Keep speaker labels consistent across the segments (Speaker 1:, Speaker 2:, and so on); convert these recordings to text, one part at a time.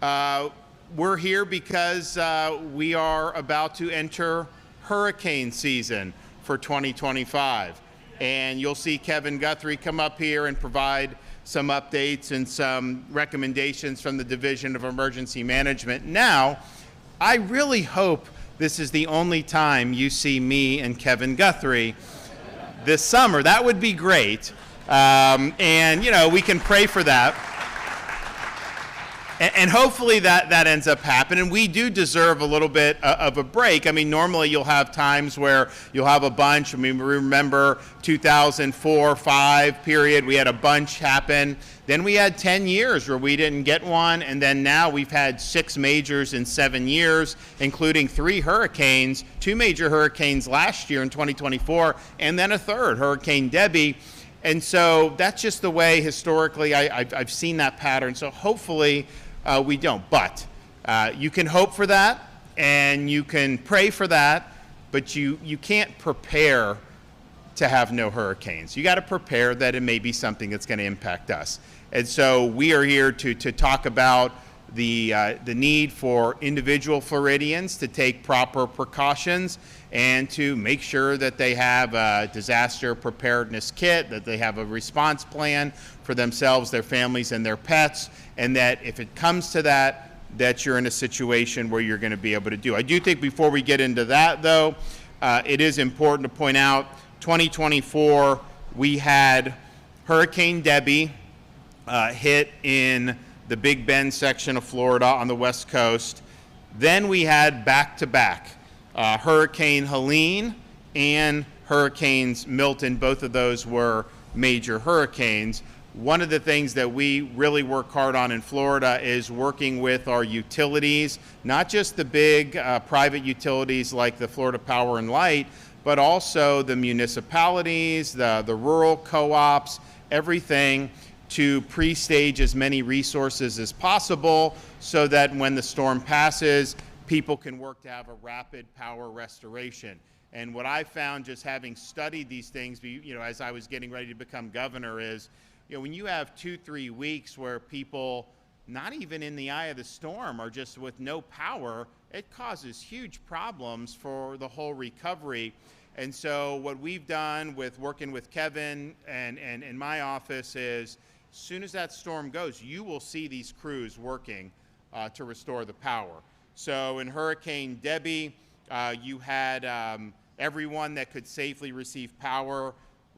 Speaker 1: Uh, we're here because we are about to enter hurricane season for 2025. And you'll see Kevin Guthrie come up here and provide some updates and some recommendations from the Division of Emergency Management. Now, I really hope this is the only time you see me and Kevin Guthrie this summer. That would be great. And, you know, we can pray for that. And hopefully that ends up happening. We do deserve a little bit of a break. I mean, normally you'll have times where you'll have a bunch. I mean, remember 2004-05 period, we had a bunch happen. Then we had 10 years where we didn't get one. And then now we've had 6 majors in 7 years, including 3 hurricanes, 2 major hurricanes last year in 2024, and then a third, Hurricane Debbie. And so that's just the way historically I've seen that pattern. So hopefully we don't. But you can hope for that and you can pray for that, but you can't prepare to have no hurricanes. You got to prepare that it may be something that's going to impact us. And so we are here to talk about the need for individual Floridians to take proper precautions and to make sure that they have a disaster preparedness kit, that they have a response plan for themselves, their families, and their pets, and that if it comes to that, that you're in a situation where you're going to be able to do. I do think before we get into that, though, it is important to point out 2024, we had Hurricane Debbie hit in the Big Bend section of Florida on the West Coast. Then we had back-to-back Hurricane Helene and Hurricanes Milton. Both of those were major hurricanes. One of the things that we really work hard on in Florida is working with our utilities, not just the big private utilities like the Florida Power and Light, but also the municipalities, the rural co-ops, everything, to pre-stage as many resources as possible so that when the storm passes, people can work to have a rapid power restoration. And what I found just having studied these things, you know, as I was getting ready to become governor is, you know, when you have 2-3 weeks where people, not even in the eye of the storm, are just with no power, it causes huge problems for the whole recovery. And so what we've done with working with Kevin and in my office is, as soon as that storm goes, you will see these crews working to restore the power. So in Hurricane Debbie, you had everyone that could safely receive power,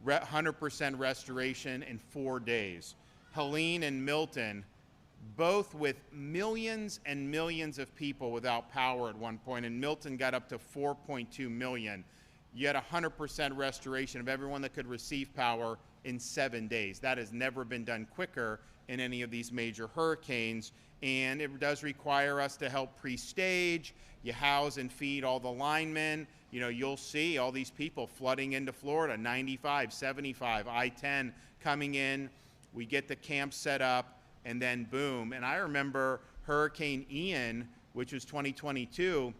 Speaker 1: 100% restoration in 4 days. Helene and Milton, both with millions and millions of people without power at one point, and Milton got up to 4.2 million. You had 100% restoration of everyone that could receive power in 7 days. That has never been done quicker in any of these major hurricanes, and it does require us to help pre-stage. You house and feed all the linemen. You know, you'll see all these people flooding into Florida, 95, 75, I-10 coming in. We get the camp set up, and then boom. And I remember Hurricane Ian, which was 2022,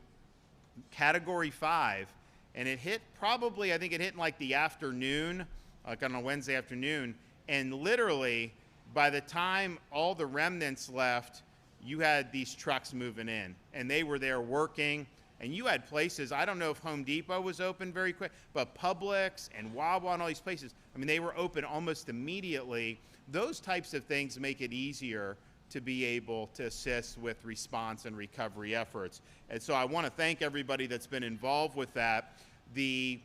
Speaker 1: Category 5, and it hit probably, I think it hit in like the afternoon, like on a Wednesday afternoon, and literally by the time all the remnants left, you had these trucks moving in, and they were there working, and you had places, I don't know if Home Depot was open very quick, but Publix and Wawa and all these places, I mean, they were open almost immediately. Those types of things make it easier to be able to assist with response and recovery efforts. And so I want to thank everybody that's been involved with that. The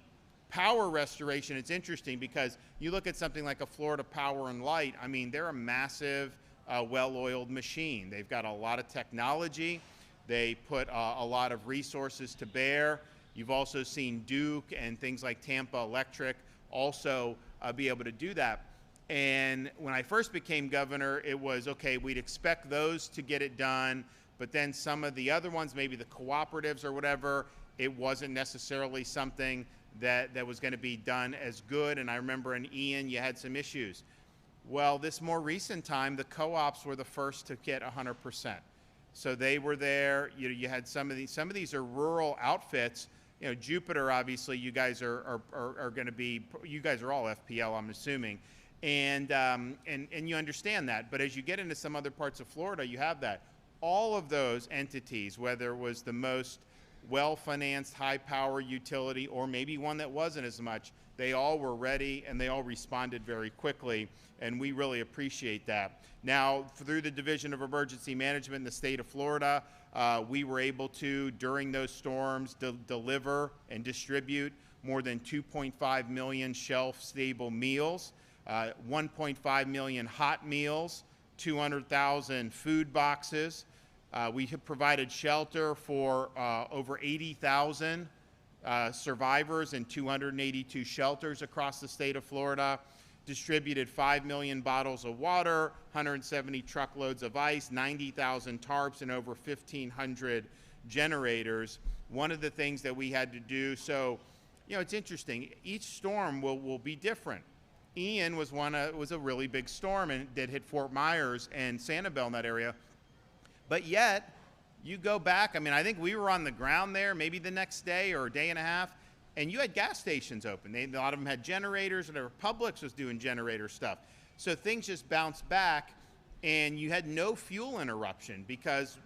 Speaker 1: power restoration, it's interesting because you look at something like a Florida Power and Light, I mean, they're a massive, well-oiled machine. They've got a lot of technology. They put a lot of resources to bear. You've also seen Duke and things like Tampa Electric also be able to do that. And when I first became governor, it was, okay, we'd expect those to get it done, but then some of the other ones, maybe the cooperatives or whatever, it wasn't necessarily something that was going to be done as good. And I remember in Ian, you had some issues. Well, this more recent time, the co-ops were the first to get 100%. So they were there. You had some of these are rural outfits. You know, Jupiter, obviously, you guys are going to be, you guys are all FPL, I'm assuming. And you understand that. But as you get into some other parts of Florida, you have that. all of those entities, whether it was the most well-financed, high-power utility or maybe one that wasn't as much, they all were ready and they all responded very quickly, and we really appreciate that. Now, through the Division of Emergency Management in the state of Florida, we were able to, during those storms, deliver and distribute more than 2.5 million shelf-stable meals, 1.5 million hot meals, 200,000 food boxes. We have provided shelter for over 80,000 survivors in 282 shelters across the state of Florida, distributed 5 million bottles of water, 170 truckloads of ice, 90,000 tarps, and over 1,500 generators. One of the things that we had to do, so, you know, it's interesting, each storm will be different. Ian was a really big storm and that hit Fort Myers and Sanibel in that area. But yet, you go back, I mean, I think we were on the ground there maybe the next day or a day and a half, and you had gas stations open. A lot of them had generators, and Publix was doing generator stuff. So things just bounced back, and you had no fuel interruption because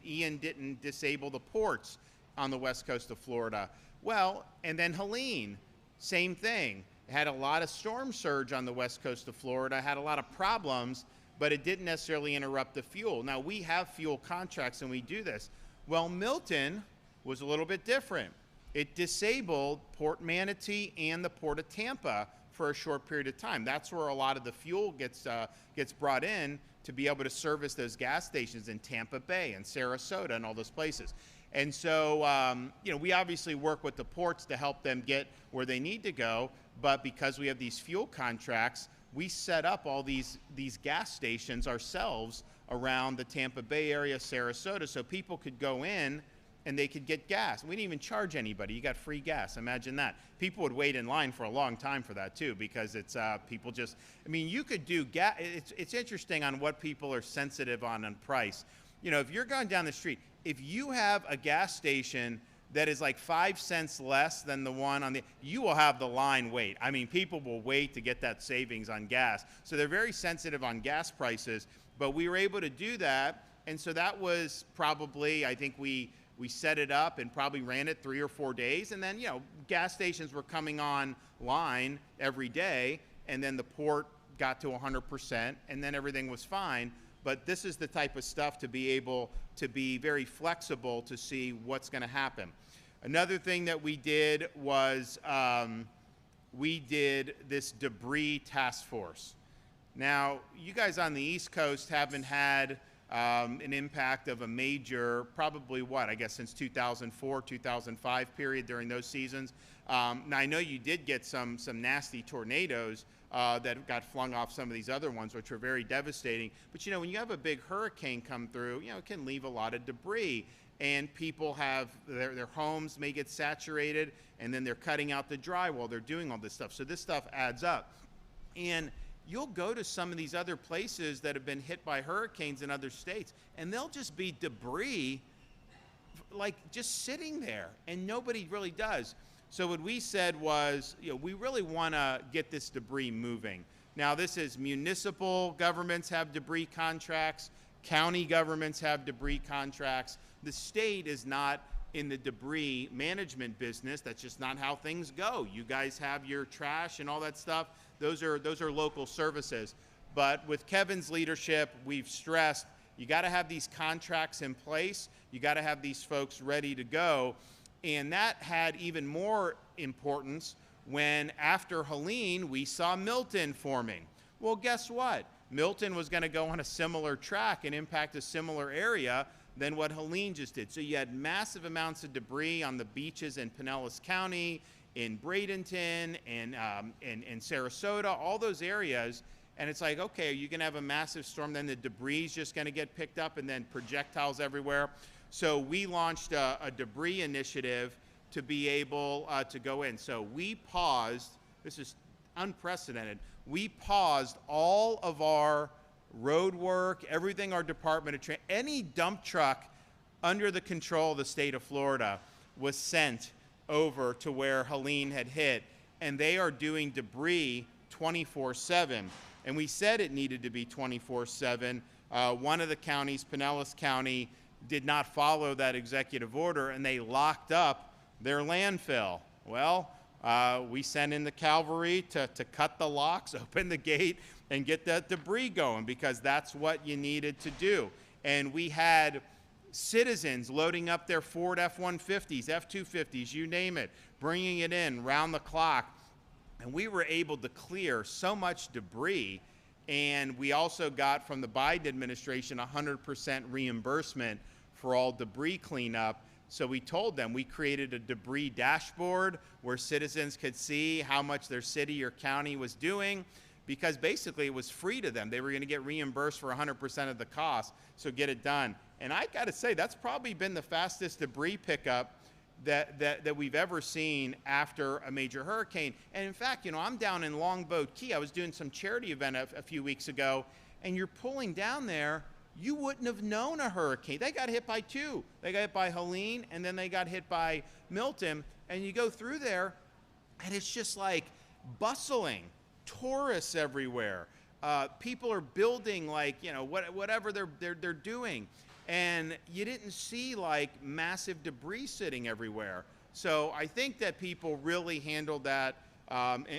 Speaker 1: Ian didn't disable the ports on the west coast of Florida. Well, and then Helene, same thing. It had a lot of storm surge on the west coast of Florida, had a lot of problems, but it didn't necessarily interrupt the fuel. Now, we have fuel contracts and we do this. Well, Milton was a little bit different. It disabled Port Manatee and the Port of Tampa for a short period of time. That's where a lot of the fuel gets brought in to be able to service those gas stations in Tampa Bay and Sarasota and all those places. And so, you know, we obviously work with the ports to help them get where they need to go, but because we have these fuel contracts, we set up all these gas stations ourselves around the Tampa Bay area, Sarasota, so people could go in and they could get gas. We didn't even charge anybody. You got free gas. Imagine that. People would wait in line for a long time for that too, because it's people just, I mean, you could do gas. It's interesting on what people are sensitive on price. You know, if you're going down the street, if you have a gas station that is like 5 cents less than the one on the, you will have the line wait. I mean, people will wait to get that savings on gas. So they're very sensitive on gas prices, but we were able to do that. And so that was probably, I think we set it up and probably ran it 3 or 4 days. And then, you know, gas stations were coming online every day. And then the port got to 100% and then everything was fine. But this is the type of stuff to be able to be very flexible to see what's going to happen. Another thing that we did was we did this debris task force. Now, you guys on the East Coast haven't had an impact of a major, probably what, I guess since 2004, 2005 period during those seasons. Now, I know you did get some nasty tornadoes that got flung off some of these other ones, which were very devastating. But, you know, when you have a big hurricane come through, you know, it can leave a lot of debris. And people have, their homes may get saturated, and then they're cutting out the drywall. They're doing all this stuff. So this stuff adds up. And you'll go to some of these other places that have been hit by hurricanes in other states, and they'll just be debris, like just sitting there, and nobody really does. So what we said was, you know, we really want to get this debris moving. Now, this is municipal governments have debris contracts, county governments have debris contracts. The state is not in the debris management business. That's just not how things go. You guys have your trash and all that stuff. Those are local services. But with Kevin's leadership, we've stressed you got to have these contracts in place. You got to have these folks ready to go. And that had even more importance when after Helene, we saw Milton forming. Well, guess what? Milton was going to go on a similar track and impact a similar area than what Helene just did. So you had massive amounts of debris on the beaches in Pinellas County, in Bradenton, and Sarasota, all those areas. And it's like, okay, are you going to have a massive storm? Then the debris is just going to get picked up and then projectiles everywhere. So we launched a debris initiative to be able to go in. So we paused, this is unprecedented, we paused all of our road work, everything our Department of any dump truck under the control of the state of Florida was sent over to where Helene had hit, and they are doing debris 24/7. And we said it needed to be 24/7 One of the counties, Pinellas County, did not follow that executive order, and they locked up their landfill. Well, we sent in the cavalry to cut the locks, open the gate, and get that debris going, because that's what you needed to do. And we had citizens loading up their Ford F-150s, F-250s, you name it, bringing it in round the clock. And we were able to clear so much debris. And we also got from the Biden administration 100% reimbursement for all debris cleanup. So we told them, we created a debris dashboard where citizens could see how much their city or county was doing, because basically it was free to them. They were going to get reimbursed for 100% of the cost, so get it done. And I got to say, that's probably been the fastest debris pickup that we've ever seen after a major hurricane. And in fact, I'm down in Longboat Key. I was doing some charity event a few weeks ago, and you're pulling down there, you wouldn't have known a hurricane. They got hit by two. They got hit by Helene, and then they got hit by Milton. And you go through there, and it's just like bustling, tourists everywhere. People are building whatever they're doing. And you didn't see like massive debris sitting everywhere. So I think that people really handled that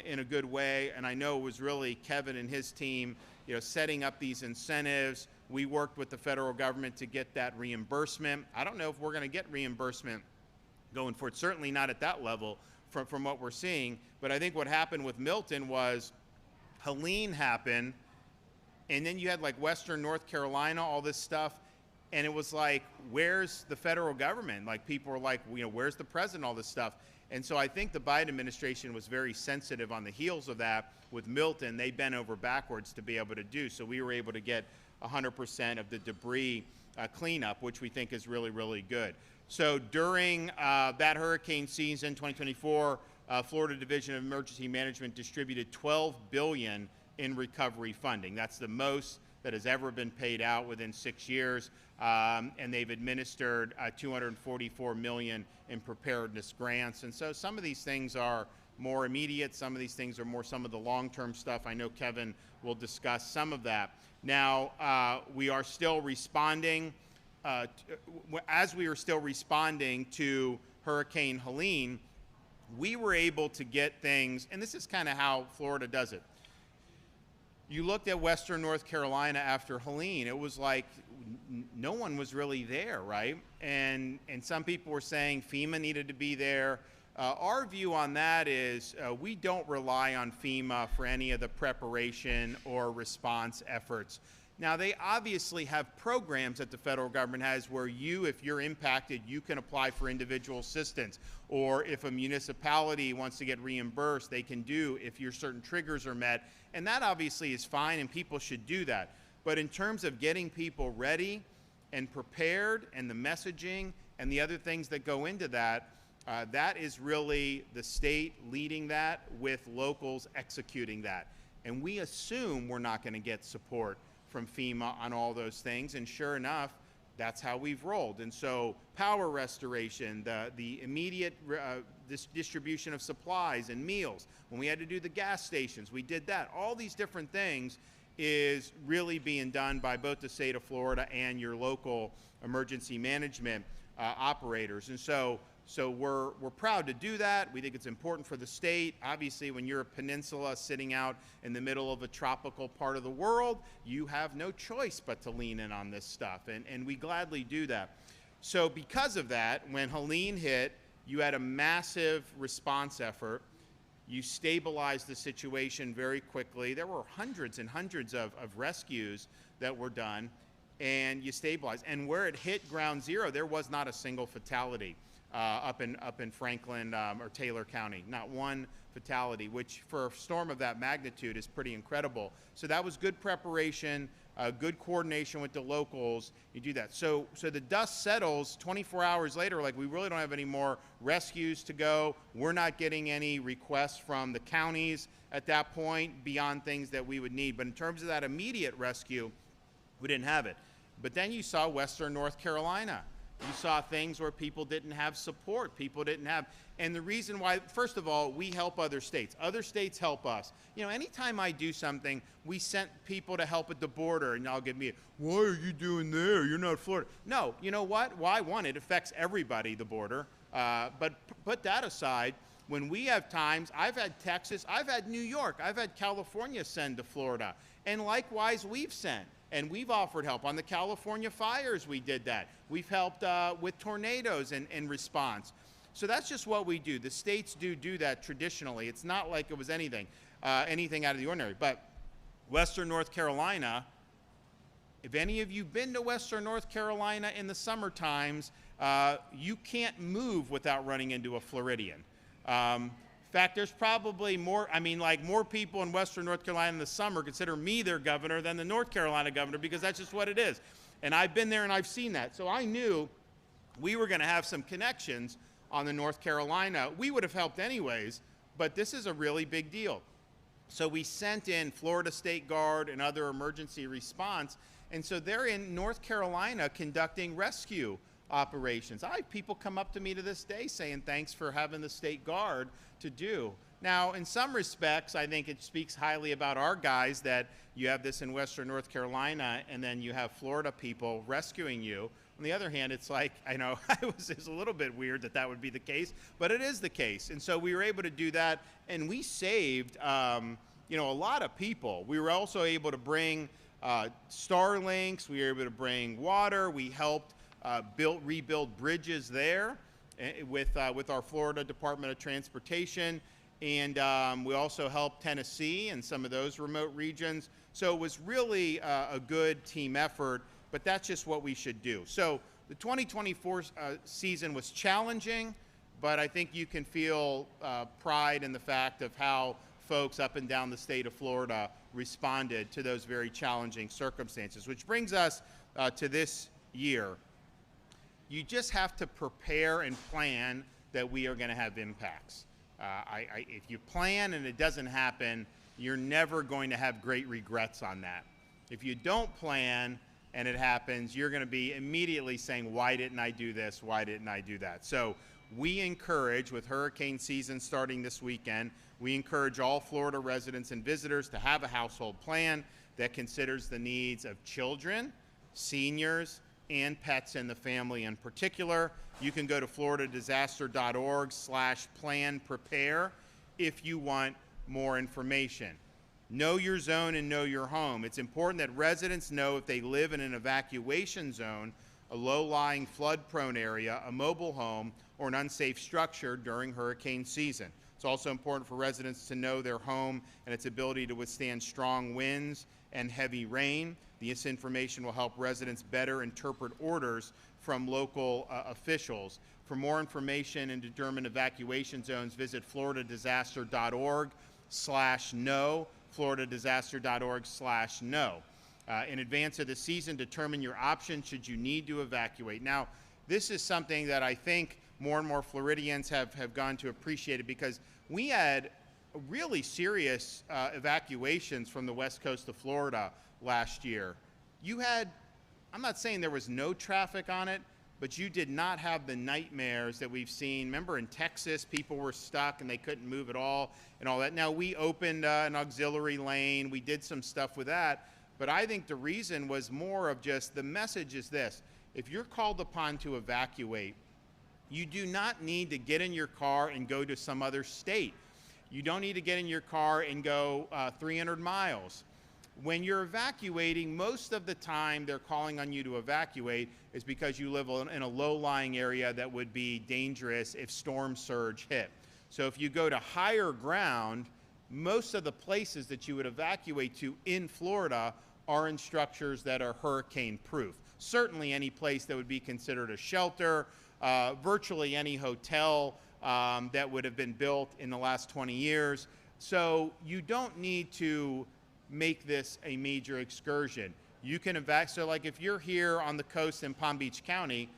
Speaker 1: in a good way. And I know it was really Kevin and his team, setting up these incentives. We worked with the federal government to get that reimbursement. I don't know if we're going to get reimbursement going forward. Certainly not at that level from what we're seeing. But I think what happened with Milton was Helene happened, and then you had like Western North Carolina, all this stuff. And it was like, where's the federal government? Like, people were like, where's the president, all this stuff? And so I think the Biden administration was very sensitive on the heels of that. With Milton, they bent over backwards to be able to do. So we were able to get 100% of the debris cleanup, which we think is really, really good. So during that hurricane season, 2024, Florida Division of Emergency Management distributed $12 billion in recovery funding. That's the most that has ever been paid out within 6 years, and they've administered $244 million in preparedness grants. And so some of these things are more immediate, some of these things are more some of the long-term stuff. I know Kevin will discuss some of that. Now, we are still responding, as we are still responding to Hurricane Helene, we were able to get things, and this is kind of how Florida does it. You looked at Western North Carolina after Helene, it was like no one was really there, right? And some people were saying FEMA needed to be there. Our view on that is we don't rely on FEMA for any of the preparation or response efforts. Now, they obviously have programs that the federal government has where if you're impacted, you can apply for individual assistance. Or if a municipality wants to get reimbursed, they can do if your certain triggers are met. And that obviously is fine, and people should do that. But in terms of getting people ready and prepared, and the messaging and the other things that go into that, that is really the state leading that with locals executing that. And we assume we're not going to get support from FEMA on all those things, and sure enough, that's how we've rolled. And so power restoration, the immediate distribution of supplies and meals, when we had to do the gas stations, we did that. All these different things is really being done by both the state of Florida and your local emergency management operators. And so we're proud to do that. We think it's important for the state. Obviously, when you're a peninsula sitting out in the middle of a tropical part of the world, you have no choice but to lean in on this stuff, and we gladly do that. So because of that, when Helene hit, you had a massive response effort. You stabilized the situation very quickly. There were hundreds and hundreds of rescues that were done, and you stabilized. And where it hit ground zero, there was not a single fatality. Up in Franklin or Taylor County, not one fatality, which for a storm of that magnitude is pretty incredible. So that was good preparation, good coordination with the locals. You do that. So the dust settles 24 hours later, like we really don't have any more rescues to go. We're not getting any requests from the counties at that point beyond things that we would need. But in terms of that immediate rescue, we didn't have it. But then you saw Western North Carolina. You saw things where people didn't have support. People didn't have, and the reason why, first of all, we help other states. Other states help us. You know, anytime I do something, we sent people to help at the border, and y'all give me, why are you doing there? You're not Florida. No, you know what? Why? One, it affects everybody, the border. But put that aside, when we have times, I've had Texas, I've had New York, I've had California send to Florida, and likewise we've sent. And we've offered help. On the California fires, we did that. We've helped with tornadoes in response. So that's just what we do. The states do that traditionally. It's not like it was anything out of the ordinary. But Western North Carolina, if any of you been to Western North Carolina in the summer times, you can't move without running into a Floridian. In fact, there's probably more, more people in Western North Carolina in the summer consider me their governor than the North Carolina governor, because that's just what it is. And I've been there and I've seen that. So I knew we were going to have some connections on the North Carolina. We would have helped anyways, but this is a really big deal. So we sent in Florida State Guard and other emergency response. And so they're in North Carolina conducting rescue operations. I have people come up to me to this day saying thanks for having the State Guard to do. Now, in some respects, I think it speaks highly about our guys that you have this in Western North Carolina and then you have Florida people rescuing you. On the other hand, it's like, I know it's a little bit weird that would be the case, but it is the case. And so we were able to do that, and we saved a lot of people. We were also able to bring Starlinks. We were able to bring water. We helped rebuild bridges there with our Florida Department of Transportation, and we also helped Tennessee and some of those remote regions. So it was really a good team effort, but that's just what we should do. So the 2024 season was challenging, but I think you can feel pride in the fact of how folks up and down the state of Florida responded to those very challenging circumstances, which brings us to this year. You just have to prepare and plan that we are going to have impacts. If you plan and it doesn't happen, you're never going to have great regrets on that. If you don't plan and it happens, you're going to be immediately saying, why didn't I do this? Why didn't I do that? So we encourage, with hurricane season starting this weekend, we encourage all Florida residents and visitors to have a household plan that considers the needs of children, seniors, and pets in the family in particular. You can go to floridadisaster.org/plan prepare if you want more information. Know your zone and know your home. It's important that residents know if they live in an evacuation zone, a low-lying flood-prone area, a mobile home, or an unsafe structure during hurricane season. It's also important for residents to know their home and its ability to withstand strong winds and heavy rain. This information will help residents better interpret orders from local officials. For more information and determine evacuation zones, visit floridadisaster.org/know, floridadisaster.org/know. In advance of the season, determine your options should you need to evacuate. Now, this is something that I think more and more Floridians have gone to appreciate it, because we had really serious evacuations from the west coast of Florida last year. You had, I'm not saying there was no traffic on it, but you did not have the nightmares that we've seen. Remember in Texas, people were stuck and they couldn't move at all and all that. Now, we opened an auxiliary lane. We did some stuff with that. But I think the reason was more of just the message is this. If you're called upon to evacuate, you do not need to get in your car and go to some other state. You don't need to get in your car and go 300 miles. When you're evacuating, most of the time they're calling on you to evacuate is because you live in a low-lying area that would be dangerous if storm surge hit. So if you go to higher ground, most of the places that you would evacuate to in Florida are in structures that are hurricane-proof. Certainly any place that would be considered a shelter, virtually any hotel that would have been built in the last 20 years. So you don't need to make this a major excursion. You can evacuate. So like if you're here on the coast in Palm Beach County,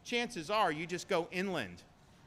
Speaker 1: chances are you just go inland.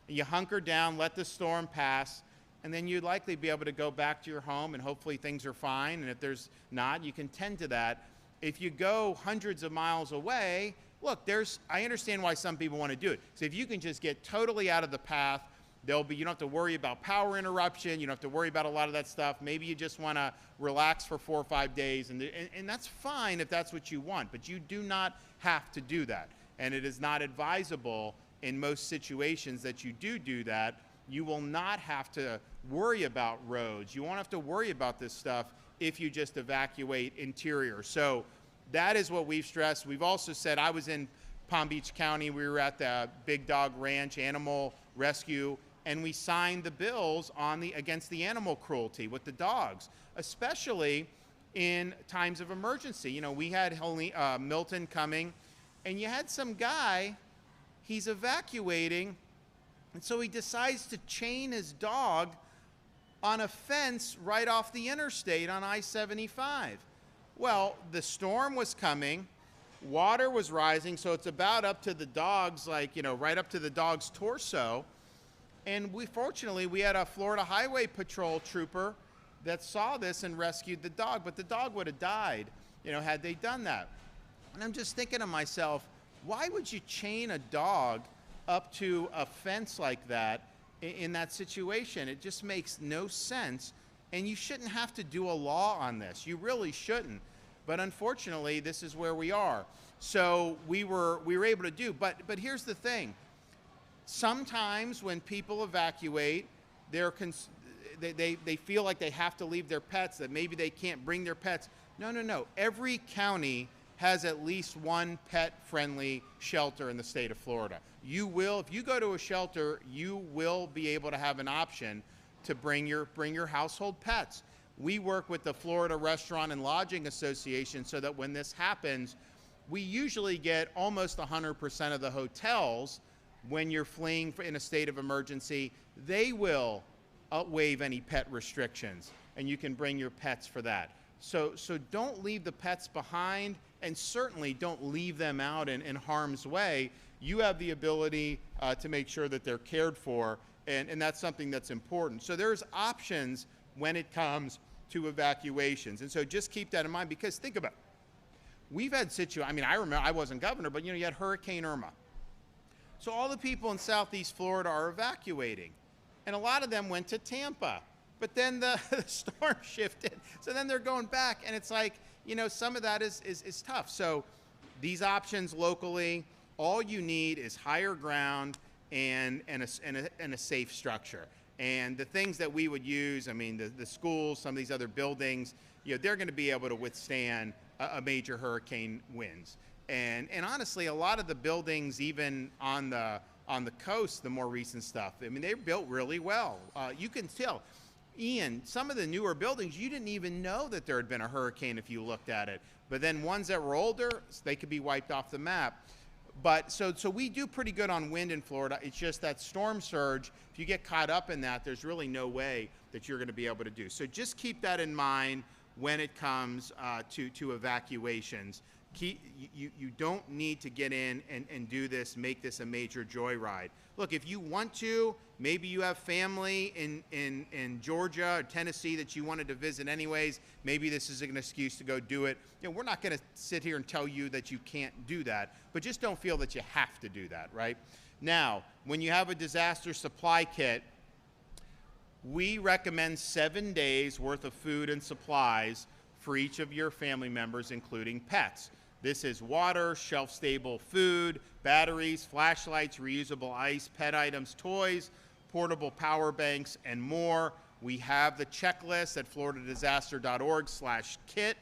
Speaker 1: You hunker down, let the storm pass, and then you'd likely be able to go back to your home and hopefully things are fine. And if there's not, you can tend to that. If you go hundreds of miles away, look, I understand why some people want to do it. So if you can just get totally out of the path, you don't have to worry about power interruption, you don't have to worry about a lot of that stuff. Maybe you just want to relax for 4 or 5 days, and that's fine if that's what you want, but you do not have to do that. And it is not advisable in most situations that you do that. You will not have to worry about roads. You won't have to worry about this stuff if you just evacuate interior. So that is what we've stressed. We've also said, I was in Palm Beach County, we were at the Big Dog Ranch Animal Rescue, and we signed the bills against the animal cruelty with the dogs, especially in times of emergency. You know, we had Milton coming, and you had some guy, he's evacuating, and so he decides to chain his dog on a fence right off the interstate on I-75. Well, the storm was coming, water was rising, so it's about up to the dog's, right up to the dog's torso. And fortunately, we had a Florida Highway Patrol trooper that saw this and rescued the dog, but the dog would have died, had they done that. And I'm just thinking to myself, why would you chain a dog up to a fence like that in that situation? It just makes no sense. And you shouldn't have to do a law on this. You really shouldn't. But unfortunately, this is where we are. So we were able to do. But here's the thing. Sometimes when people evacuate, they feel like they have to leave their pets, that maybe they can't bring their pets. No. Every county has at least one pet-friendly shelter in the state of Florida. If you go to a shelter, you will be able to have an option to bring your household pets. We work with the Florida Restaurant and Lodging Association so that when this happens, we usually get almost 100% of the hotels, when you're fleeing in a state of emergency, they will waive any pet restrictions, and you can bring your pets for that. So don't leave the pets behind, and certainly don't leave them out in harm's way. You have the ability to make sure that they're cared for, and that's something that's important. So there's options when it comes to evacuations, and so just keep that in mind, because think about it. We've had I remember, I wasn't governor, but you had Hurricane Irma. So all the people in Southeast Florida are evacuating, and a lot of them went to Tampa. But then the storm shifted, so then they're going back, and it's like, some of that is tough. So these options locally, all you need is higher ground and a safe structure. And the things that we would use, the schools, some of these other buildings, they're going to be able to withstand a major hurricane winds. And honestly, a lot of the buildings, even on the coast, the more recent stuff, they're built really well. You can tell. Ian, some of the newer buildings, you didn't even know that there had been a hurricane if you looked at it. But then ones that were older, they could be wiped off the map. But so we do pretty good on wind in Florida. It's just that storm surge, if you get caught up in that, there's really no way that you're going to be able to do. So just keep that in mind when it comes to evacuations. You don't need to get in and do this, make this a major joyride. Look, if you want to, maybe you have family in Georgia or Tennessee that you wanted to visit anyways, maybe this is an excuse to go do it. We're not going to sit here and tell you that you can't do that, but just don't feel that you have to do that, right? Now, when you have a disaster supply kit, we recommend 7 days worth of food and supplies for each of your family members, including pets. This is water, shelf-stable food, batteries, flashlights, reusable ice, pet items, toys, portable power banks, and more. We have the checklist at floridadisaster.org/kit.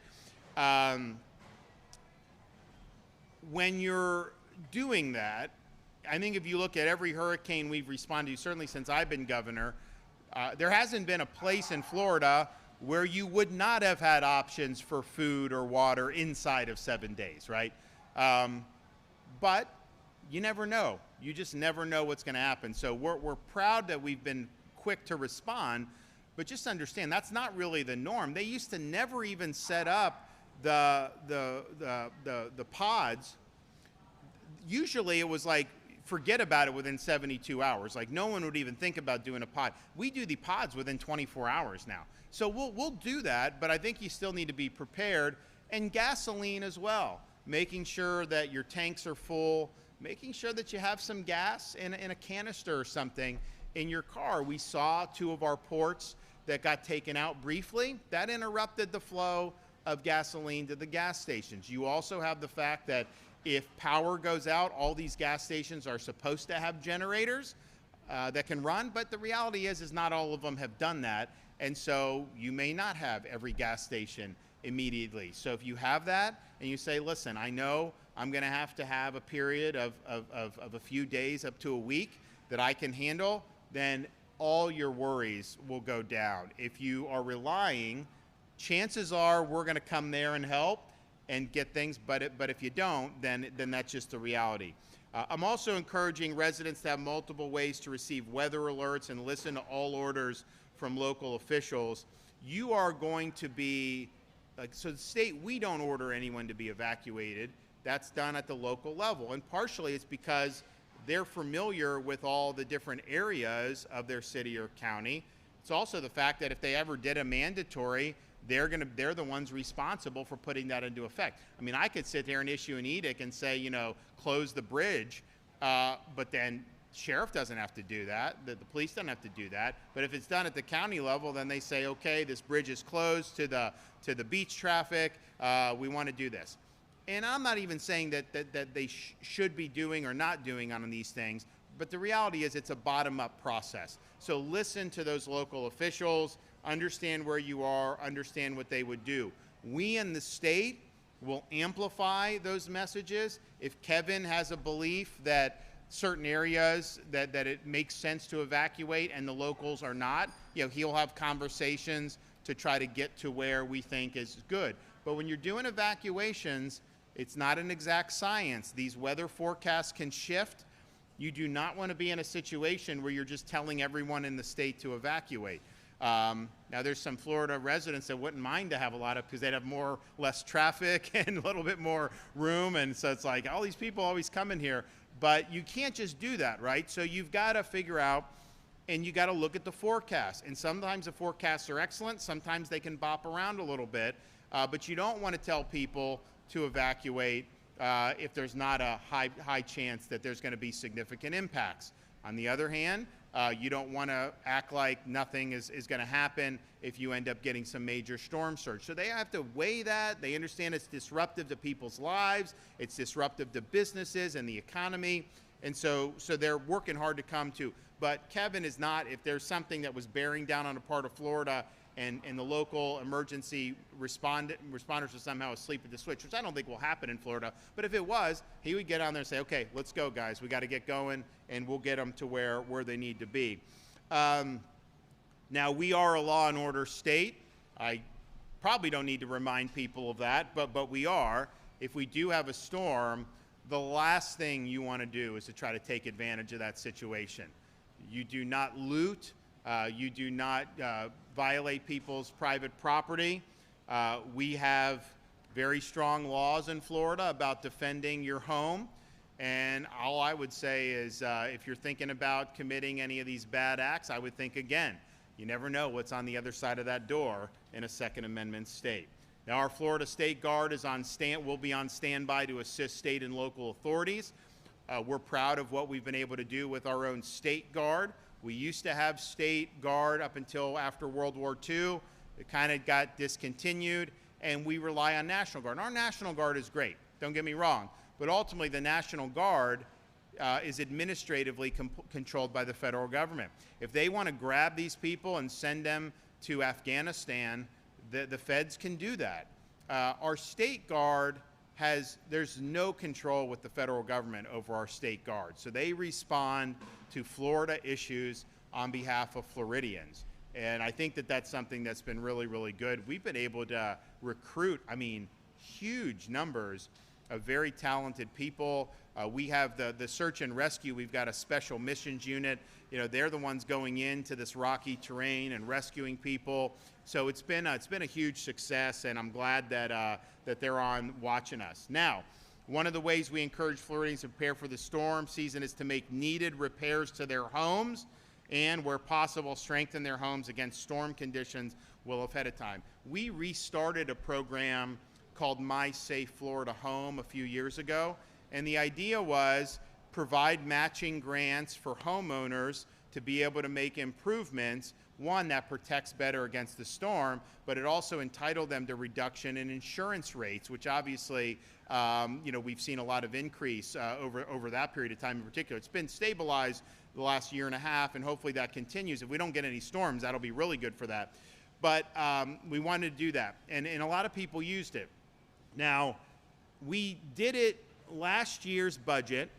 Speaker 1: When you're doing that, I think if you look at every hurricane we've responded to, certainly since I've been governor, there hasn't been a place in Florida where you would not have had options for food or water inside of 7 days, right? But you never know. You just never know what's going to happen. So we're proud that we've been quick to respond, but just understand that's not really the norm. They used to never even set up the pods. Usually it was like, forget about it within 72 hours. Like no one would even think about doing a pod. We do the pods within 24 hours now. So we'll do that, but I think you still need to be prepared. And gasoline as well. making sure that your tanks are full, making sure that you have some gas in a canister or something in your car. We saw 2 of our ports that got taken out briefly. That interrupted the flow of gasoline to the gas stations. You also have the fact that if power goes out, all these gas stations are supposed to have generators that can run, but the reality is not all of them have done that, and so you may not have every gas station immediately. So if you have that and you say, listen, I know I'm going to have a period of a few days up to a week that I can handle, then all your worries will go down. If you are relying, chances are we're going to come there and help and get things, but if you don't, then that's just the reality. I'm also encouraging residents to have multiple ways to receive weather alerts and listen to all orders from local officials. You are going to be, so the state, we don't order anyone to be evacuated. That's done at the local level, and partially it's because they're familiar with all the different areas of their city or county. It's also the fact that if they ever did a mandatory, they're the ones responsible for putting that into effect. I mean, I could sit there and issue an edict and say, close the bridge, but then sheriff doesn't have to do that. The police don't have to do that. But if it's done at the county level, then they say, okay, this bridge is closed to the beach traffic. We want to do this. And I'm not even saying that they should be doing or not doing on these things, but the reality is it's a bottom-up process. So listen to those local officials, understand where you are, understand what they would do. We in the state will amplify those messages. If Kevin has a belief that certain areas that it makes sense to evacuate and the locals are not, he'll have conversations to try to get to where we think is good. But when you're doing evacuations, it's not an exact science. These weather forecasts can shift. You do not want to be in a situation where you're just telling everyone in the state to evacuate. Now there's some Florida residents that wouldn't mind to have a lot of, because they'd have less traffic and a little bit more room, and so it's like all these people always come in here, but you can't just do that, right? So you've got to figure out, and you got to look at the forecast, and sometimes the forecasts are excellent, sometimes they can bop around a little bit, but you don't want to tell people to evacuate if there's not a high chance that there's going to be significant impacts. On the other hand, you don't want to act like nothing is going to happen if you end up getting some major storm surge. So they have to weigh that. They understand it's disruptive to people's lives. It's disruptive to businesses and the economy. And so they're working hard to come to. But Kevin is not, if there's something that was bearing down on a part of Florida and the local emergency responders are somehow asleep at the switch, which I don't think will happen in Florida. But if it was, he would get on there and say, okay, let's go, guys. We got to get going, and we'll get them to where they need to be. Now, we are a law and order state. I probably don't need to remind people of that, but we are. If we do have a storm, the last thing you want to do is to try to take advantage of that situation. You do not loot. You do not violate people's private property. We have very strong laws in Florida about defending your home. And all I would say is if you're thinking about committing any of these bad acts, I would think again. You never know what's on the other side of that door in a Second Amendment state. Now, our Florida State Guard will be on standby to assist state and local authorities. We're proud of what we've been able to do with our own state guard. We used to have state guard up until after World War II. It kind of got discontinued, and we rely on National Guard. And our National Guard is great, don't get me wrong, but ultimately the National Guard is administratively controlled by the federal government. If they want to grab these people and send them to Afghanistan, the feds can do that. Our state guard there's no control with the federal government over our state guard. So they respond to Florida issues on behalf of Floridians. And I think that's something that's been really, really good. We've been able to recruit, huge numbers of very talented people. We have the search and rescue. We've got a special missions unit. They're the ones going into this rocky terrain and rescuing people. So it's been a huge success, and I'm glad that they're on watching us. Now, one of the ways we encourage Floridians to prepare for the storm season is to make needed repairs to their homes, and where possible, strengthen their homes against storm conditions well ahead of time. We restarted a program called My Safe Florida Home a few years ago. And the idea was provide matching grants for homeowners to be able to make improvements, one that protects better against the storm, but it also entitled them to reduction in insurance rates, which obviously, we've seen a lot of increase over that period of time in particular. It's been stabilized the last year and a half, and hopefully that continues. If we don't get any storms, that'll be really good for that. But we wanted to do that, and a lot of people used it. Now, we did it last year's budget.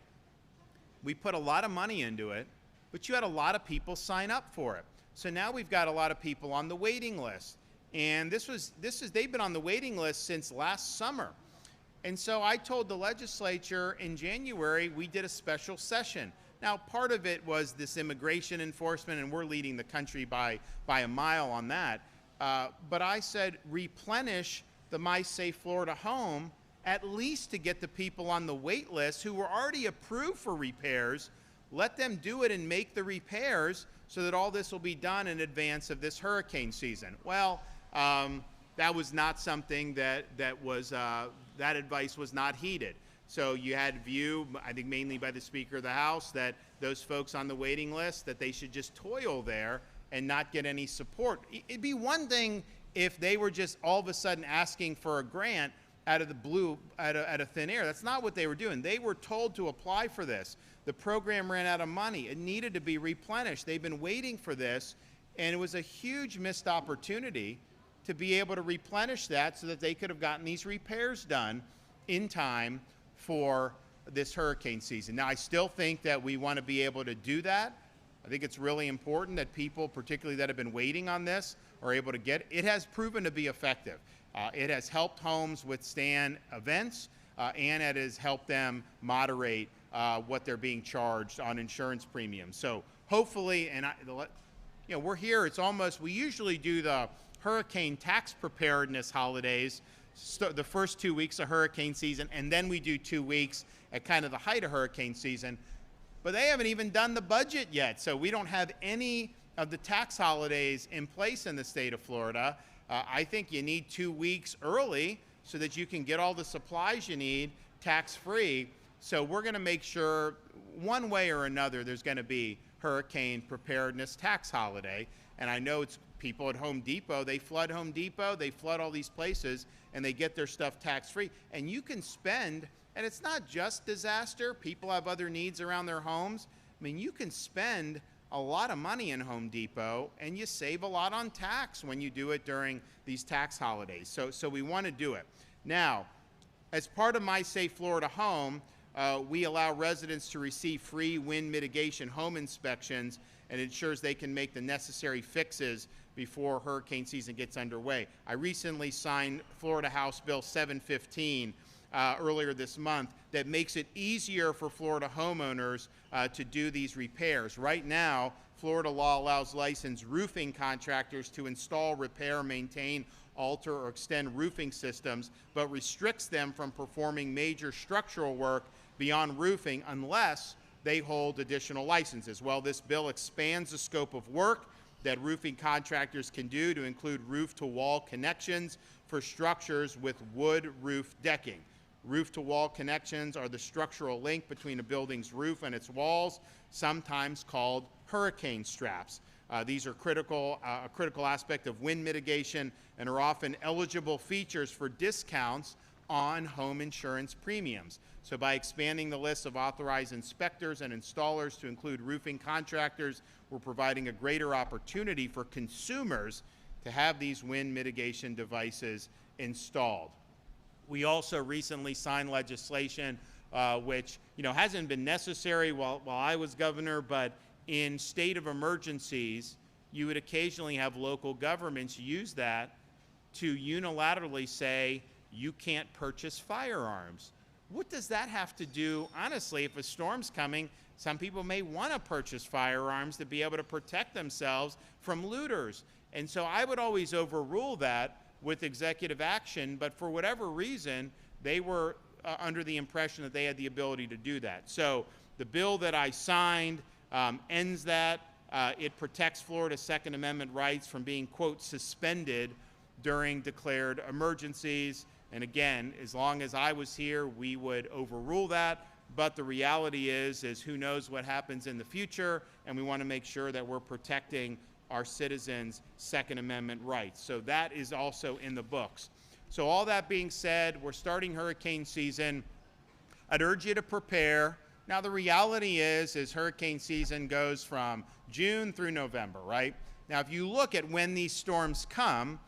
Speaker 1: We put a lot of money into it, but you had a lot of people sign up for it. So now we've got a lot of people on the waiting list. And they've been on the waiting list since last summer. And so I told the legislature in January, we did a special session. Now, part of it was this immigration enforcement, and we're leading the country by a mile on that. But I said, replenish the My Safe Florida Home, at least to get the people on the wait list who were already approved for repairs. Let them do it and make the repairs so that all this will be done in advance of this hurricane season. Well, that was not something that advice was not heeded. So you had view, I think mainly by the Speaker of the House, that those folks on the waiting list, that they should just toil there and not get any support. It'd be one thing if they were just all of a sudden asking for a grant out of the blue, out of thin air. That's not what they were doing. They were told to apply for this. The program ran out of money. It needed to be replenished. They've been waiting for this, and it was a huge missed opportunity to be able to replenish that so that they could have gotten these repairs done in time for this hurricane season. Now, I still think that we want to be able to do that. I think it's really important that people, particularly that have been waiting on this, are able to get it. It has proven to be effective. It has helped homes withstand events, and it has helped them moderate what they're being charged on insurance premiums. So hopefully, we're here. It's almost, we usually do the hurricane tax preparedness holidays the first 2 weeks of hurricane season, and then we do 2 weeks at kind of the height of hurricane season. But they haven't even done the budget yet, so we don't have any of the tax holidays in place in the state of Florida. I think you need 2 weeks early so that you can get all the supplies you need tax-free. So we're going to make sure one way or another there's going to be hurricane preparedness tax holiday. And I know it's people at Home Depot, they flood Home Depot, they flood all these places, and they get their stuff tax-free. And you can spend, and it's not just disaster, people have other needs around their homes. I mean, you can spend a lot of money in Home Depot, and you save a lot on tax when you do it during these tax holidays. So we want to do it. Now, as part of My Safe Florida Home, we allow residents to receive free wind mitigation home inspections, and ensures they can make the necessary fixes before hurricane season gets underway. I recently signed Florida House Bill 715 earlier this month that makes it easier for Florida homeowners to do these repairs. Right now, Florida law allows licensed roofing contractors to install, repair, maintain, alter, or extend roofing systems, but restricts them from performing major structural work beyond roofing unless they hold additional licenses. Well, this bill expands the scope of work that roofing contractors can do to include roof-to-wall connections for structures with wood roof decking. Roof-to-wall connections are the structural link between a building's roof and its walls, sometimes called hurricane straps. These are a critical aspect of wind mitigation and are often eligible features for discounts on home insurance premiums. So by expanding the list of authorized inspectors and installers to include roofing contractors, we're providing a greater opportunity for consumers to have these wind mitigation devices installed. We also recently signed legislation which hasn't been necessary while I was governor, but in state of emergencies, you would occasionally have local governments use that to unilaterally say, you can't purchase firearms. What does that have to do? Honestly, if a storm's coming, some people may want to purchase firearms to be able to protect themselves from looters. And so I would always overrule that with executive action, but for whatever reason, they were under the impression that they had the ability to do that. So the bill that I signed ends that. It protects Florida's Second Amendment rights from being, quote, suspended during declared emergencies. And again, as long as I was here, we would overrule that. But the reality is who knows what happens in the future, and we want to make sure that we're protecting our citizens' Second Amendment rights. So that is also in the books. So all that being said, we're starting hurricane season. I'd urge you to prepare. Now the reality is hurricane season goes from June through November, right? Now if you look at when these storms come,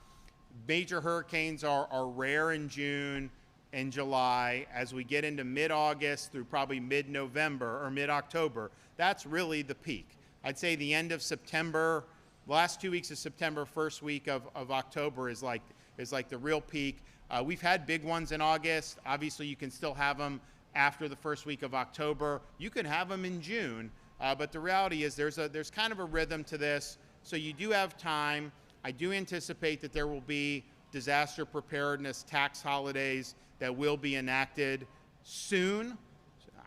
Speaker 1: major hurricanes are rare in June and July. As we get into mid-August through probably mid-November or mid-October, that's really the peak. I'd say the end of September, last 2 weeks of September, first week of October is like the real peak. We've had big ones in August. Obviously, you can still have them after the first week of October. You can have them in June, but the reality is there's kind of a rhythm to this. So you do have time. I do anticipate that there will be disaster preparedness tax holidays that will be enacted soon.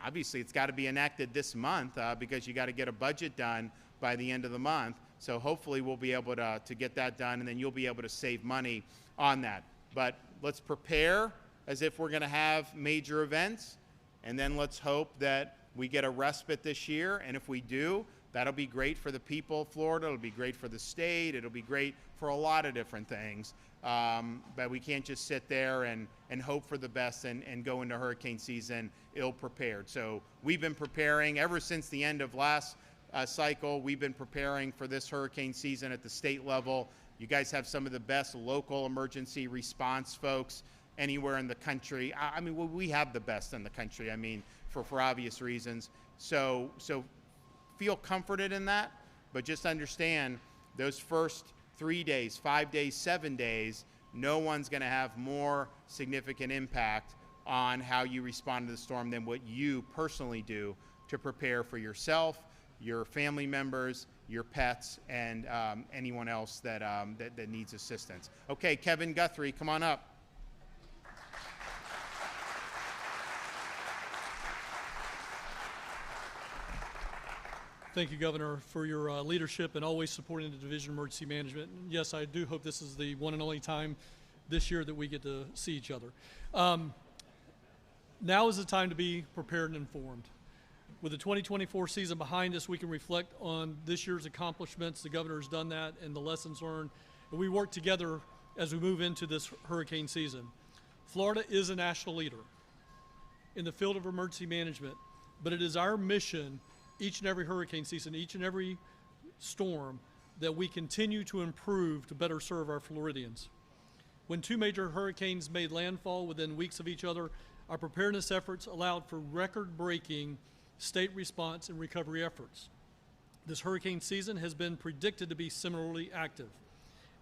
Speaker 1: Obviously, it's got to be enacted this month because you got to get a budget done by the end of the month. So hopefully we'll be able to get that done, and then you'll be able to save money on that. But let's prepare as if we're going to have major events, and then let's hope that we get a respite this year. And if we do, that'll be great for the people of Florida. It'll be great for the state. It'll be great for a lot of different things. But we can't just sit there and hope for the best and go into hurricane season ill-prepared. So we've been preparing ever since the end of last cycle. We've been preparing for this hurricane season at the state level. You guys have some of the best local emergency response folks anywhere in the country. I mean, we have the best in the country, I mean, for obvious reasons. So feel comforted in that, but just understand those first 3 days, 5 days, 7 days, no one's going to have more significant impact on how you respond to the storm than what you personally do to prepare for yourself, your family members, your pets, and anyone else that needs assistance. Okay, Kevin Guthrie, come on up.
Speaker 2: Thank you, Governor, for your leadership and always supporting the Division of Emergency Management. And yes, I do hope this is the one and only time this year that we get to see each other. Now is the time to be prepared and informed. With the 2024 season behind us, we can reflect on this year's accomplishments. The Governor has done that and the lessons learned. And we work together as we move into this hurricane season. Florida is a national leader in the field of emergency management, but it is our mission each and every hurricane season, each and every storm, that we continue to improve to better serve our Floridians. When two major hurricanes made landfall within weeks of each other, our preparedness efforts allowed for record-breaking state response and recovery efforts. This hurricane season has been predicted to be similarly active,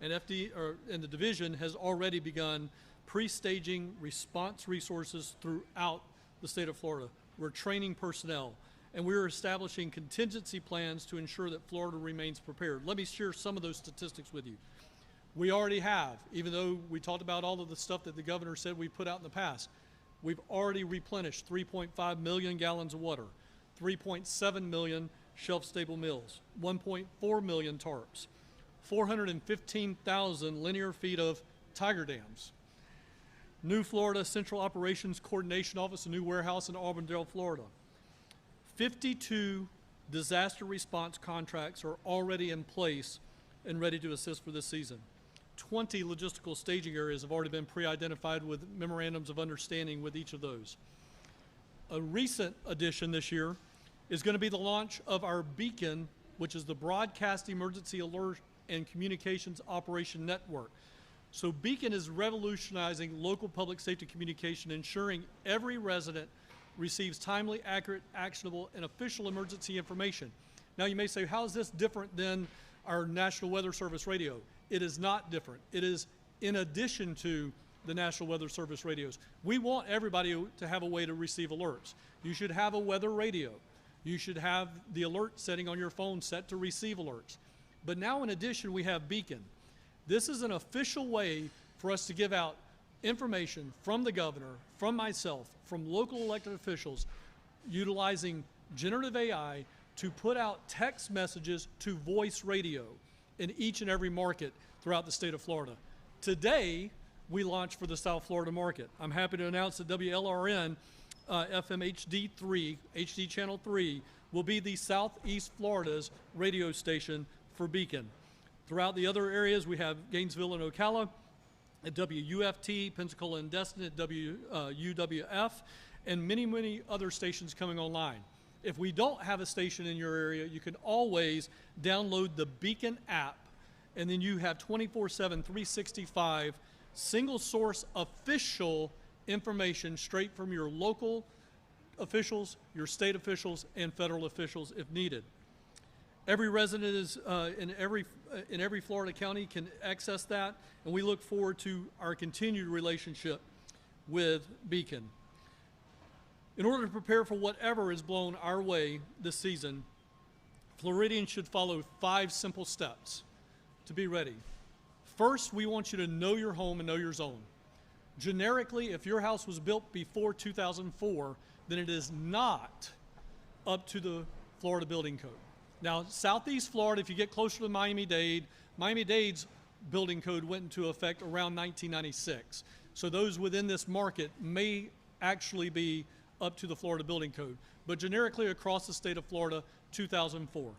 Speaker 2: and the division has already begun pre-staging response resources throughout the state of Florida. We're training personnel, and we're establishing contingency plans to ensure that Florida remains prepared. Let me share some of those statistics with you. We already have, even though we talked about all of the stuff that the Governor said we put out in the past, we've already replenished 3.5 million gallons of water, 3.7 million shelf-stable meals, 1.4 million tarps, 415,000 linear feet of tiger dams, new Florida Central Operations Coordination Office, a new warehouse in Auburndale, Florida. 52 disaster response contracts are already in place and ready to assist for this season. 20 logistical staging areas have already been pre-identified with memorandums of understanding with each of those. A recent addition this year is going to be the launch of our Beacon, which is the Broadcast Emergency Alert and Communications Operation Network. So Beacon is revolutionizing local public safety communication, ensuring every resident receives timely, accurate, actionable, and official emergency information. Now you may say, how is this different than our National Weather Service radio? It is not different. It is in addition to the National Weather Service radios. We want everybody to have a way to receive alerts. You should have a weather radio. You should have the alert setting on your phone set to receive alerts. But now in addition, we have Beacon. This is an official way for us to give out information from the Governor, from myself, from local elected officials, utilizing generative AI to put out text messages to voice radio in each and every market throughout the state of Florida. Today, we launched for the South Florida market. I'm happy to announce that WLRN FM HD3, HD Channel 3, will be the Southeast Florida's radio station for Beacon. Throughout the other areas, we have Gainesville and Ocala at WUFT, Pensacola and Destin at UWF, and many, many other stations coming online. If we don't have a station in your area, you can always download the Beacon app, and then you have 24/7, 365 single source official information straight from your local officials, your state officials, and federal officials if needed. Every resident is in every Florida county can access that, and we look forward to our continued relationship with Beacon. In order to prepare for whatever is blown our way this season, Floridians should follow 5 simple steps to be ready. First, we want you to know your home and know your zone. Generically, if your house was built before 2004, then it is not up to the Florida Building Code. Now, Southeast Florida, if you get closer to Miami-Dade's building code went into effect around 1996. So those within this market may actually be up to the Florida Building Code. But generically across the state of Florida, 2004.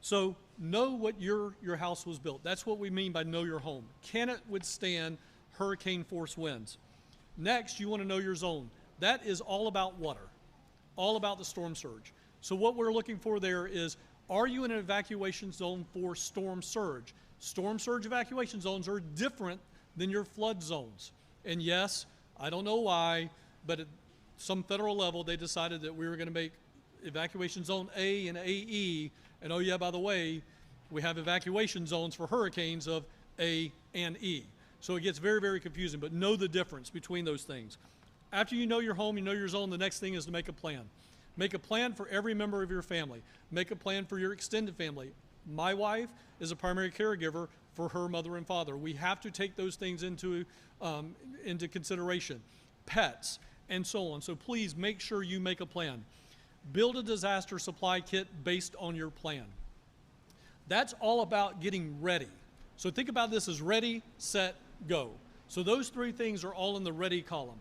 Speaker 2: So know what your house was built. That's what we mean by know your home. Can it withstand hurricane force winds? Next, you want to know your zone. That is all about water, all about the storm surge. So what we're looking for there is, are you in an evacuation zone for storm surge? Storm surge evacuation zones are different than your flood zones. And yes, I don't know why, but at some federal level, they decided that we were going to make evacuation zone A and AE. And oh yeah, by the way, we have evacuation zones for hurricanes of A and E. So it gets very, very confusing, but know the difference between those things. After you know your home, you know your zone, the next thing is to make a plan. Make a plan for every member of your family. Make a plan for your extended family. My wife is a primary caregiver for her mother and father. We have to take those things into consideration. Pets, and so on. So please make sure you make a plan. Build a disaster supply kit based on your plan. That's all about getting ready. So think about this as ready, set, go. So those 3 things are all in the ready column.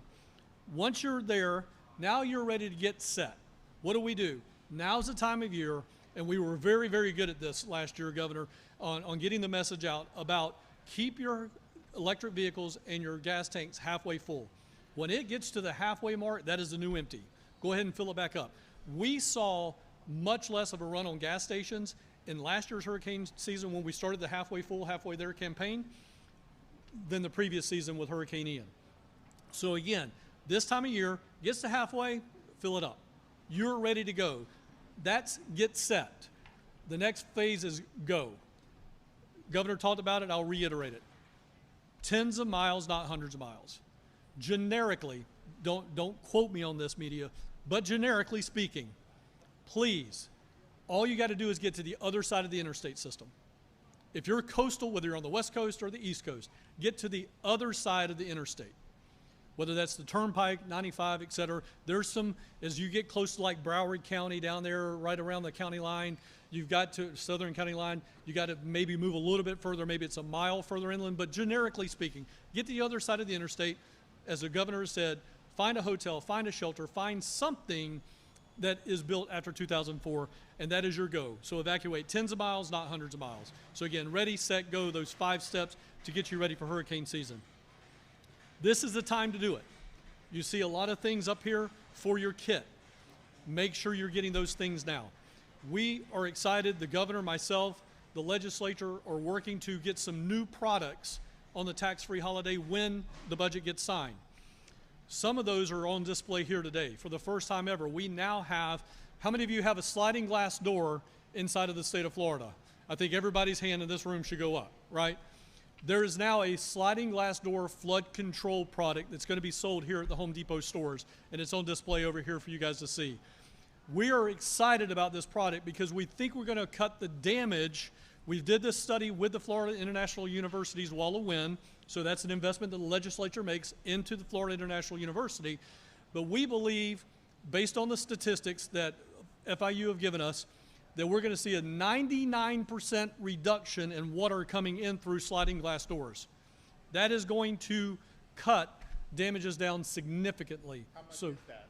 Speaker 2: Once you're there, now you're ready to get set. What do? Now's the time of year, and we were very, very good at this last year, Governor, on getting the message out about keep your electric vehicles and your gas tanks halfway full. When it gets to the halfway mark, that is the new empty. Go ahead and fill it back up. We saw much less of a run on gas stations in last year's hurricane season when we started the halfway full, halfway there campaign than the previous season with Hurricane Ian. So again, this time of year, gets to halfway, fill it up. You're ready to go. That's get set. The next phase is go. Governor talked about it, I'll reiterate it. Tens of miles, not hundreds of miles. Generically, don't quote me on this, media, but generically speaking, please, all you got to do is get to the other side of the interstate system. If you're coastal, whether you're on the West Coast or the East Coast, get to the other side of the interstate. Whether that's the Turnpike, 95, et cetera. There's some, as you get close to like Broward County down there, right around the county line, you've got to Southern County line, you got to maybe move a little bit further, maybe it's a mile further inland, but generically speaking, get to the other side of the interstate. As the governor said, find a hotel, find a shelter, find something that is built after 2004, and that is your go. So evacuate tens of miles, not hundreds of miles. So again, ready, set, go, those 5 steps to get you ready for hurricane season. This is the time to do it. You see a lot of things up here for your kit. Make sure you're getting those things now. We are excited, the governor, myself, the legislature are working to get some new products on the tax-free holiday when the budget gets signed. Some of those are on display here today. For the first time ever, we now have, how many of you have a sliding glass door inside of the state of Florida? I think everybody's hand in this room should go up, right? There is now a sliding glass door flood control product that's going to be sold here at the Home Depot stores, and it's on display over here for you guys to see. We are excited about this product because we think we're going to cut the damage. We did this study with the Florida International University's Wall of Wind, so that's an investment that the legislature makes into the Florida International University. But we believe, based on the statistics that FIU have given us, that we're going to see a 99% reduction in water coming in through sliding glass doors. That is going to cut damages down significantly.
Speaker 1: How much
Speaker 2: So,
Speaker 1: is that?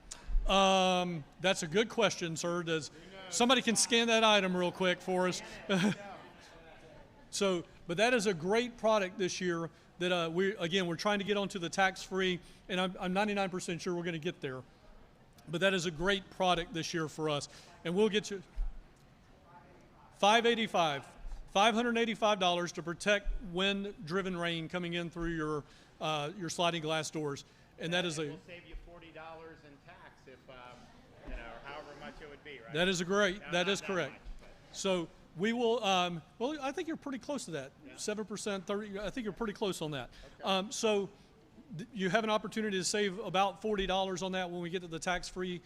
Speaker 2: that's a good question, sir. Does somebody can scan that item real quick for us? So, but that is a great product this year that we're trying to get onto the tax-free, and I'm 99% sure we're going to get there. But that is a great product this year for us, and we'll get you $585 to protect wind-driven rain coming in through your sliding glass doors, and that is
Speaker 1: We'll save you $40 in tax if however much it would be, right?
Speaker 2: that is a great.
Speaker 1: No,
Speaker 2: that
Speaker 1: not
Speaker 2: is
Speaker 1: that
Speaker 2: correct.
Speaker 1: much, but-
Speaker 2: So we will. Well, I think you're pretty close to that. 7%, 30. I think you're pretty close on that.
Speaker 1: Okay.
Speaker 2: So you have an opportunity to save about $40 on that when we get to the tax-free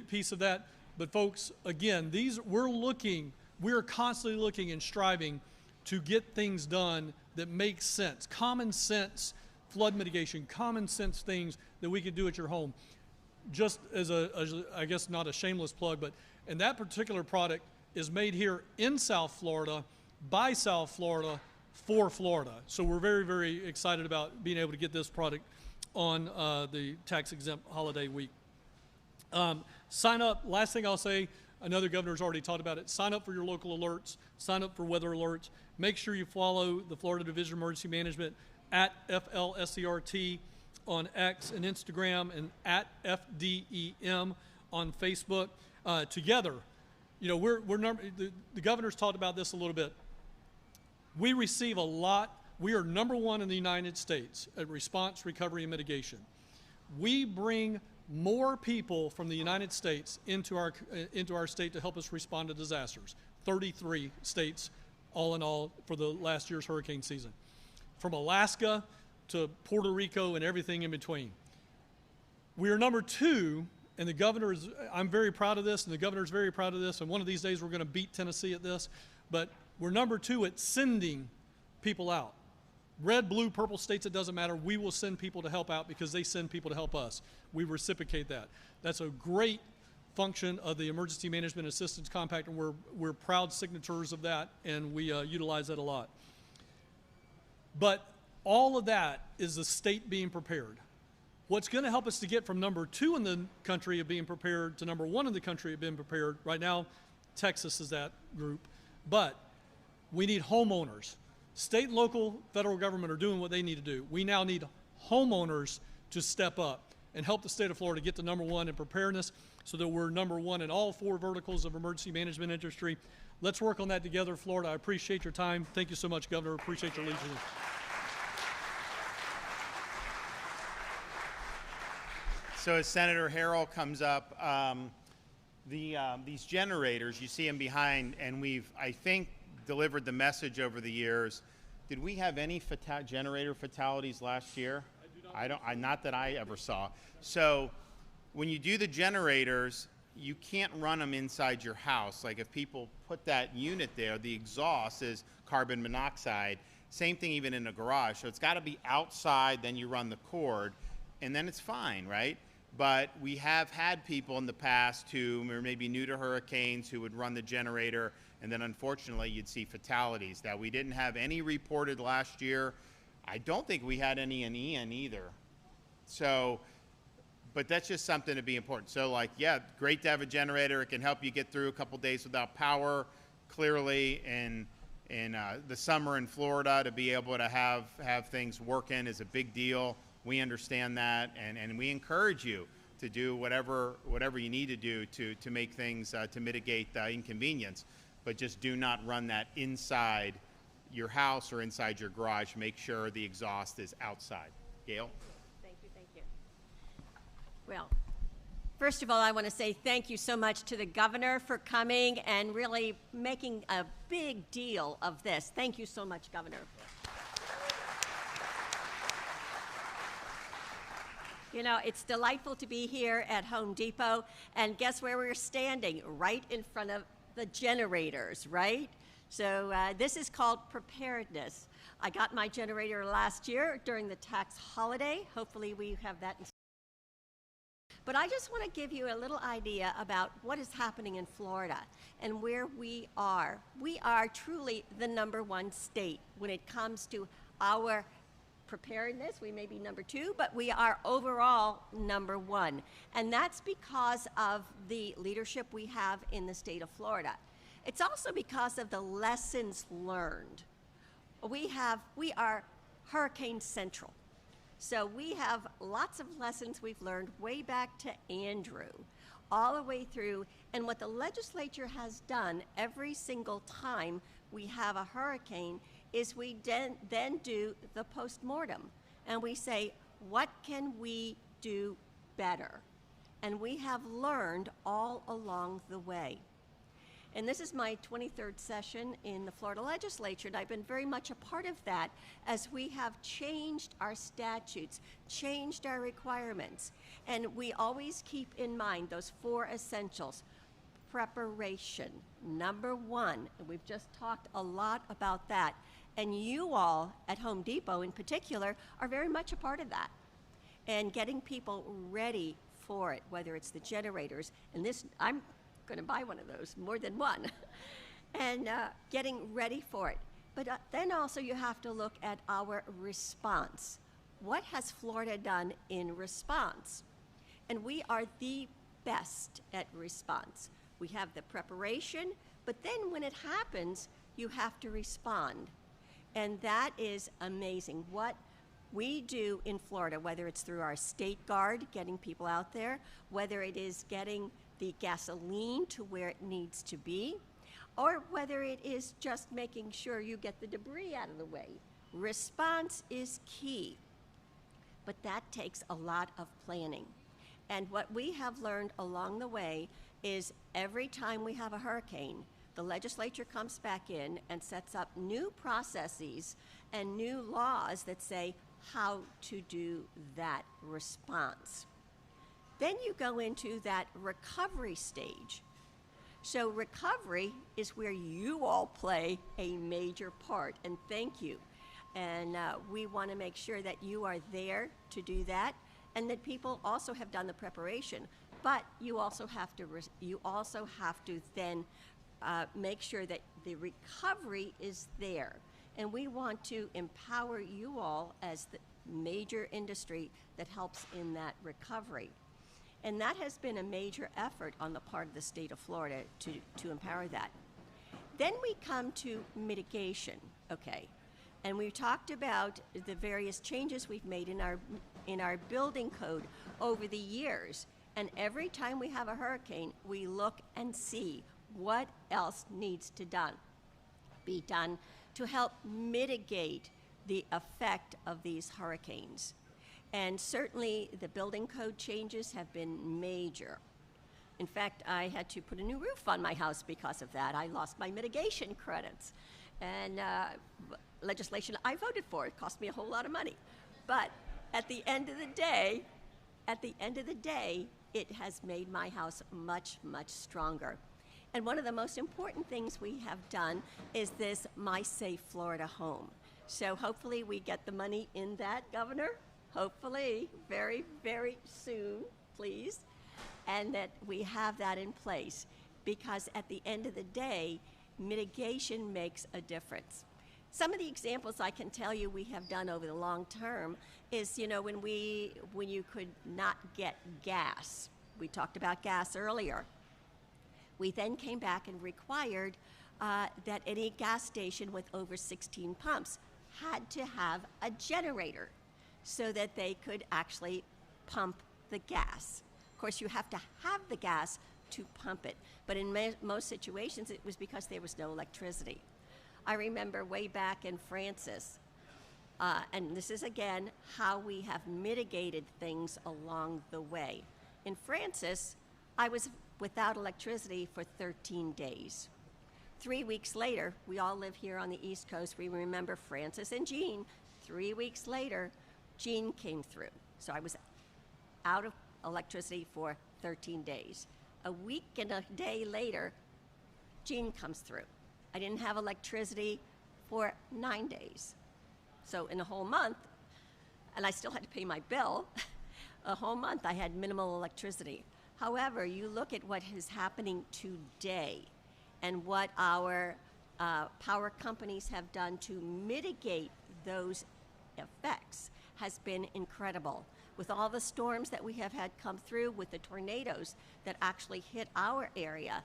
Speaker 2: piece of that. But folks, again, we're constantly looking and striving to get things done that make sense, common sense flood mitigation, common sense things that we can do at your home. Just as I guess not a shameless plug, but and that particular product is made here in South Florida, by South Florida, for Florida. So we're very, very excited about being able to get this product on the tax-exempt holiday week. Sign up, last thing I'll say, another governor's already talked about it, sign up for your local alerts, sign up for weather alerts, make sure you follow the Florida Division of Emergency Management at FLSCRT on X and Instagram, and at FDEM on Facebook. Together, the governor's talked about this a little bit. We receive a lot. We are #1 in the United States at response, recovery, and mitigation. We bring more people from the United States into our state to help us respond to disasters. 33 states, all in all, for the last year's hurricane season, from Alaska to Puerto Rico and everything in between. We are #2. And the governor is, I'm very proud of this, and the governor's very proud of this, and one of these days we're going to beat Tennessee at this, but we're #2 at sending people out. Red, blue, purple states, it doesn't matter. We will send people to help out because they send people to help us. We reciprocate that. That's a great function of the Emergency Management Assistance Compact, and we're proud signatories of that, and we utilize that a lot. But all of that is the state being prepared. What's going to help us to get from #2 in the country of being prepared to #1 in the country of being prepared, right now, Texas is that group, but we need homeowners. State and local, federal government are doing what they need to do. We now need homeowners to step up and help the state of Florida get to #1 in preparedness so that we're #1 in all 4 verticals of emergency management industry. Let's work on that together, Florida. I appreciate your time. Thank you so much, Governor. Appreciate your leadership.
Speaker 1: So as Senator Harrell comes up, these generators, you see them behind, and we've, I think, delivered the message over the years. Did we have any generator fatalities last year? Not that I ever saw. So when you do the generators, you can't run them inside your house. Like if people put that unit there, the exhaust is carbon monoxide. Same thing even in a garage. So it's got to be outside, then you run the cord, and then it's fine, right? But we have had people in the past who are maybe new to hurricanes who would run the generator, and then unfortunately you'd see fatalities. That we didn't have any reported last year. I don't think we had any in Ian either. So, but that's just something to be important. So like, yeah, great to have a generator. It can help you get through a couple days without power. Clearly in the summer in Florida, to be able to have things working is a big deal. We understand that, and we encourage you to do whatever you need to do to make things, to mitigate the inconvenience, but just do not run that inside your house or inside your garage. Make sure the exhaust is outside. Gail?
Speaker 3: Thank you. Well, first of all, I want to say thank you so much to the governor for coming and really making a big deal of this. Thank you so much, Governor. You know, it's delightful to be here at Home Depot, and guess where we're standing? Right in front of the generators, right? So this is called preparedness. I got my generator last year during the tax holiday. Hopefully we have that. But I just want to give you a little idea about what is happening in Florida and where we are. We are truly the #1 state when it comes to our preparedness, we may be number 2, but we are overall number 1. And that's because of the leadership we have in the state of Florida. It's also because of the lessons learned. We are Hurricane Central. So we have lots of lessons we've learned way back to Andrew, all the way through. And what the legislature has done every single time we have a hurricane is we then do the postmortem. And we say, what can we do better? And we have learned all along the way. And this is my 23rd session in the Florida legislature, and I've been very much a part of that as we have changed our statutes, changed our requirements. And we always keep in mind those 4 essentials. Preparation, number 1, and we've just talked a lot about that. And you all at Home Depot in particular are very much a part of that. And getting people ready for it, whether it's the generators, and this, I'm going to buy one of those, more than one, and getting ready for it. But then also you have to look at our response. What has Florida done in response? And we are the best at response. We have the preparation, but then when it happens, you have to respond. And that is amazing. What we do in Florida, whether it's through our state guard, getting people out there, whether it is getting the gasoline to where it needs to be, or whether it is just making sure you get the debris out of the way. Response is key, but that takes a lot of planning. And what we have learned along the way is every time we have a hurricane, the legislature comes back in and sets up new processes and new laws that say how to do that response. Then you go into that recovery stage. So recovery is where you all play a major part, and thank you. And we want to make sure that you are there to do that, and that people also have done the preparation. But you also have to then make sure that the recovery is there. And we want to empower you all as the major industry that helps in that recovery. And that has been a major effort on the part of the state of Florida to empower that. Then we come to mitigation, okay? And we talked about the various changes we've made in our building code over the years. And every time we have a hurricane, we look and see what else needs to be done to help mitigate the effect of these hurricanes. And certainly the building code changes have been major. In fact, I had to put a new roof on my house because of that. I lost my mitigation credits. And legislation I voted for, it cost me a whole lot of money. But at the end of the day, it has made my house much, much stronger. And one of the most important things we have done is this My Safe Florida Home. So hopefully we get the money in that, Governor. Hopefully, very, very soon, please. And that we have that in place. Because at the end of the day, mitigation makes a difference. Some of the examples I can tell you we have done over the long term is, when you could not get gas. We talked about gas earlier. We then came back and required that any gas station with over 16 pumps had to have a generator so that they could actually pump the gas. Of course, you have to have the gas to pump it, but in most situations it was because there was no electricity. I remember way back in Francis, and this is again how we have mitigated things along the way. In Francis, I was without electricity for 13 days. 3 weeks later, we all live here on the East Coast, we remember Francis and Jean. 3 weeks later, Jean came through. So I was out of electricity for 13 days. A week and a day later, Jean comes through. I didn't have electricity for 9 days. So in a whole month, and I still had to pay my bill, a whole month I had minimal electricity. However, you look at what is happening today and what our power companies have done to mitigate those effects has been incredible. With all the storms that we have had come through, with the tornadoes that actually hit our area,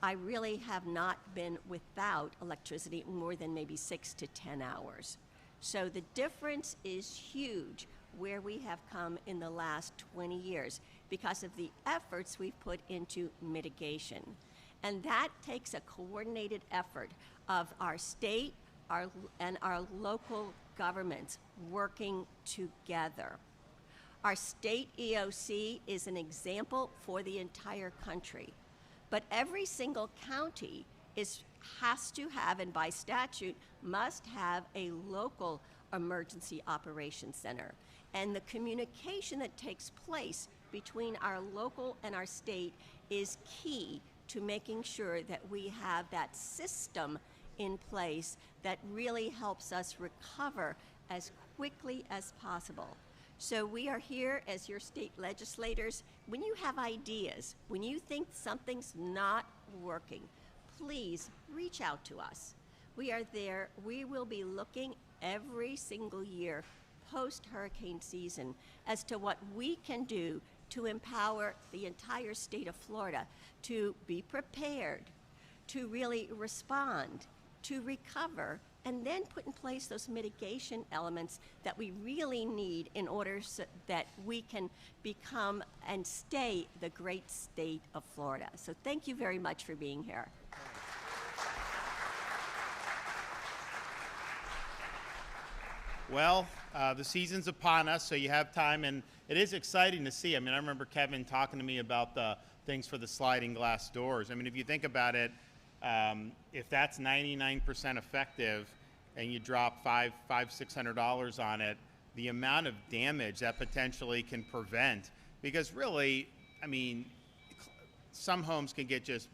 Speaker 3: I really have not been without electricity more than maybe 6 to 10 hours. So the difference is huge where we have come in the last 20 years because of the efforts we've put into mitigation. And that takes a coordinated effort of our state and our local governments working together. Our state EOC is an example for the entire country, but every single county has to have, and by statute, must have a local emergency operations center. And the communication that takes place between our local and our state is key to making sure that we have that system in place that really helps us recover as quickly as possible. So we are here as your state legislators. When you have ideas, when you think something's not working, please reach out to us. We are there. We will be looking every single year post-hurricane season as to what we can do to empower the entire state of Florida to be prepared, to really respond, to recover, and then put in place those mitigation elements that we really need in order so that we can become and stay the great state of Florida. So thank you very much for being here.
Speaker 1: Well, the season's upon us, so you have time, and it is exciting to see. I mean, I remember Kevin talking to me about the things for the sliding glass doors. I mean, if you think about it, if that's 99% effective and you drop $600 on it, the amount of damage that potentially can prevent, because really, I mean, some homes can get just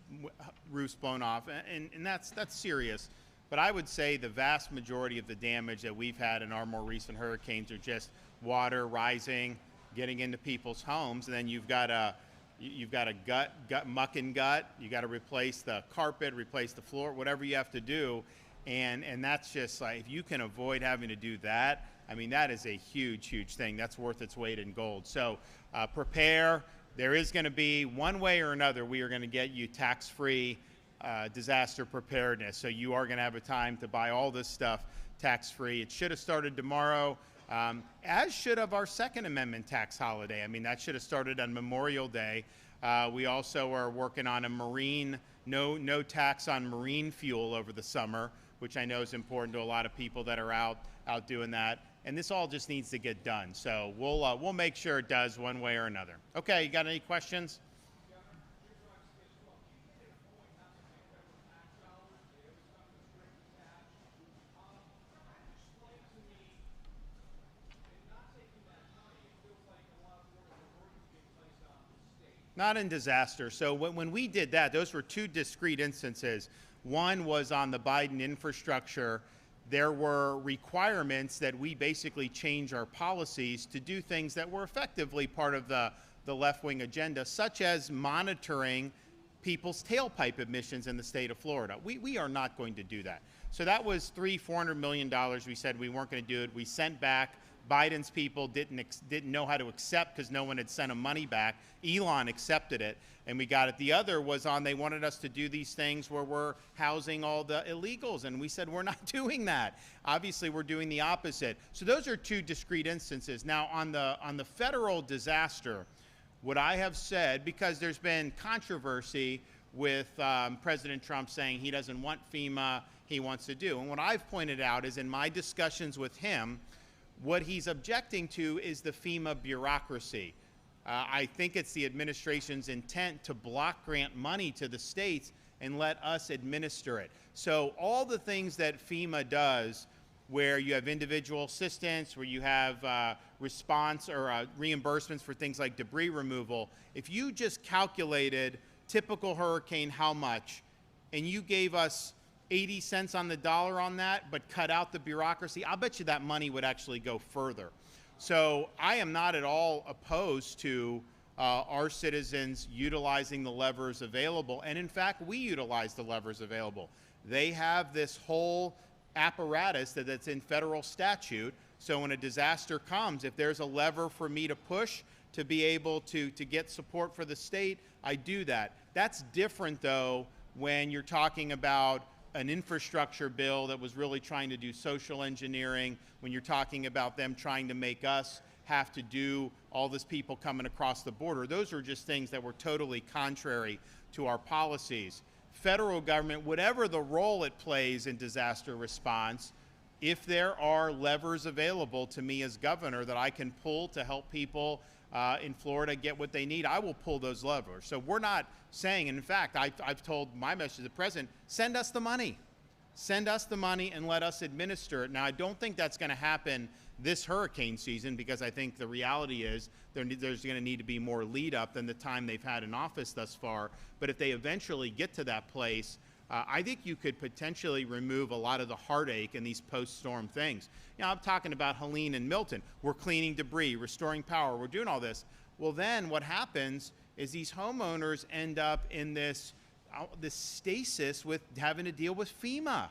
Speaker 1: roofs blown off, and that's serious. But I would say the vast majority of the damage that we've had in our more recent hurricanes are just water rising, getting into people's homes, and then you've got a muck and gut. You got to replace the carpet, replace the floor, whatever you have to do, and that's just like, if you can avoid having to do that, I mean, that is a huge thing. That's worth its weight in gold. So prepare. There is going to be, one way or another, we are going to get you tax-free disaster preparedness. So you are going to have a time to buy all this stuff tax-free. It should have started tomorrow, as should have our Second Amendment tax holiday. I mean, that should have started on Memorial Day. We also are working on a no tax on marine fuel over the summer, which I know is important to a lot of people that are out doing that. And this all just needs to get done. So we'll make sure it does one way or another. Okay, you got any questions? Not in disaster. So when we did that, those were two discrete instances. One was on the Biden infrastructure. There were requirements that we basically change our policies to do things that were effectively part of the left-wing agenda, such as monitoring people's tailpipe emissions in the state of Florida. We are not going to do that. So that was $400 million. We said we weren't going to do it. We sent back. Biden's people didn't know how to accept because no one had sent them money back. Elon accepted it, and we got it. The other was they wanted us to do these things where we're housing all the illegals, and we said we're not doing that. Obviously, we're doing the opposite. So those are two discrete instances. Now, on the federal disaster, what I have said, because there's been controversy with President Trump saying he doesn't want FEMA, he wants to do. And what I've pointed out is in my discussions with him, what he's objecting to is the FEMA bureaucracy. I think it's the administration's intent to block grant money to the states and let us administer it. So all the things that FEMA does, where you have individual assistance, where you have response or reimbursements for things like debris removal, if you just calculated typical hurricane how much, and you gave us 80 cents on the dollar on that, but cut out the bureaucracy, I'll bet you that money would actually go further. So I am not at all opposed to our citizens utilizing the levers available. And in fact, we utilize the levers available. They have this whole apparatus that's in federal statute So when a disaster comes, if there's a lever for me to push to be able to get support for the state, I do that. That's different, though, when you're talking about an infrastructure bill that was really trying to do social engineering, when you're talking about them trying to make us have to do all this people coming across the border. Those are just things that were totally contrary to our policies. Federal government, whatever the role it plays in disaster response, if there are levers available to me as governor that I can pull to help people in Florida get what they need, I will pull those levers. So we're not saying, and in fact, I've told my message to the president, send us the money. Send us the money and let us administer it. Now, I don't think that's going to happen this hurricane season, because I think the reality is there's going to need to be more lead up than the time they've had in office thus far. But if they eventually get to that place, I think you could potentially remove a lot of the heartache in these post-storm things. You know, I'm talking about Helene and Milton. We're cleaning debris, restoring power, we're doing all this. Well, then what happens is these homeowners end up in this stasis with having to deal with FEMA.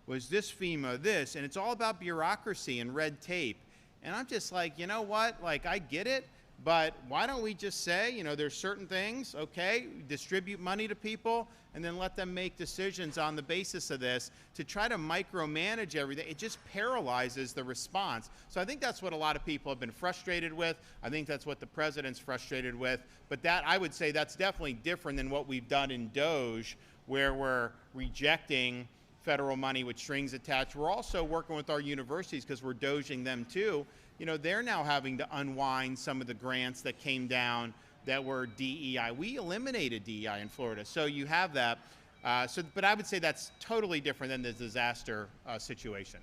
Speaker 1: Was this FEMA, this? And it's all about bureaucracy and red tape. And I'm just like, you know what? Like, I get it, but why don't we just say, you know, there's certain things, okay, distribute money to people, and then let them make decisions on the basis of this. To try to micromanage everything, it just paralyzes the response. So I think that's what a lot of people have been frustrated with. I think that's what the president's frustrated with. But that, I would say, that's definitely different than what we've done in DOGE, where we're rejecting federal money with strings attached. We're also working with our universities, because we're doging them too. You know, they're now having to unwind some of the grants that came down that were DEI. We eliminated DEI in Florida, so you have that. But I would say that's totally different than the disaster situation.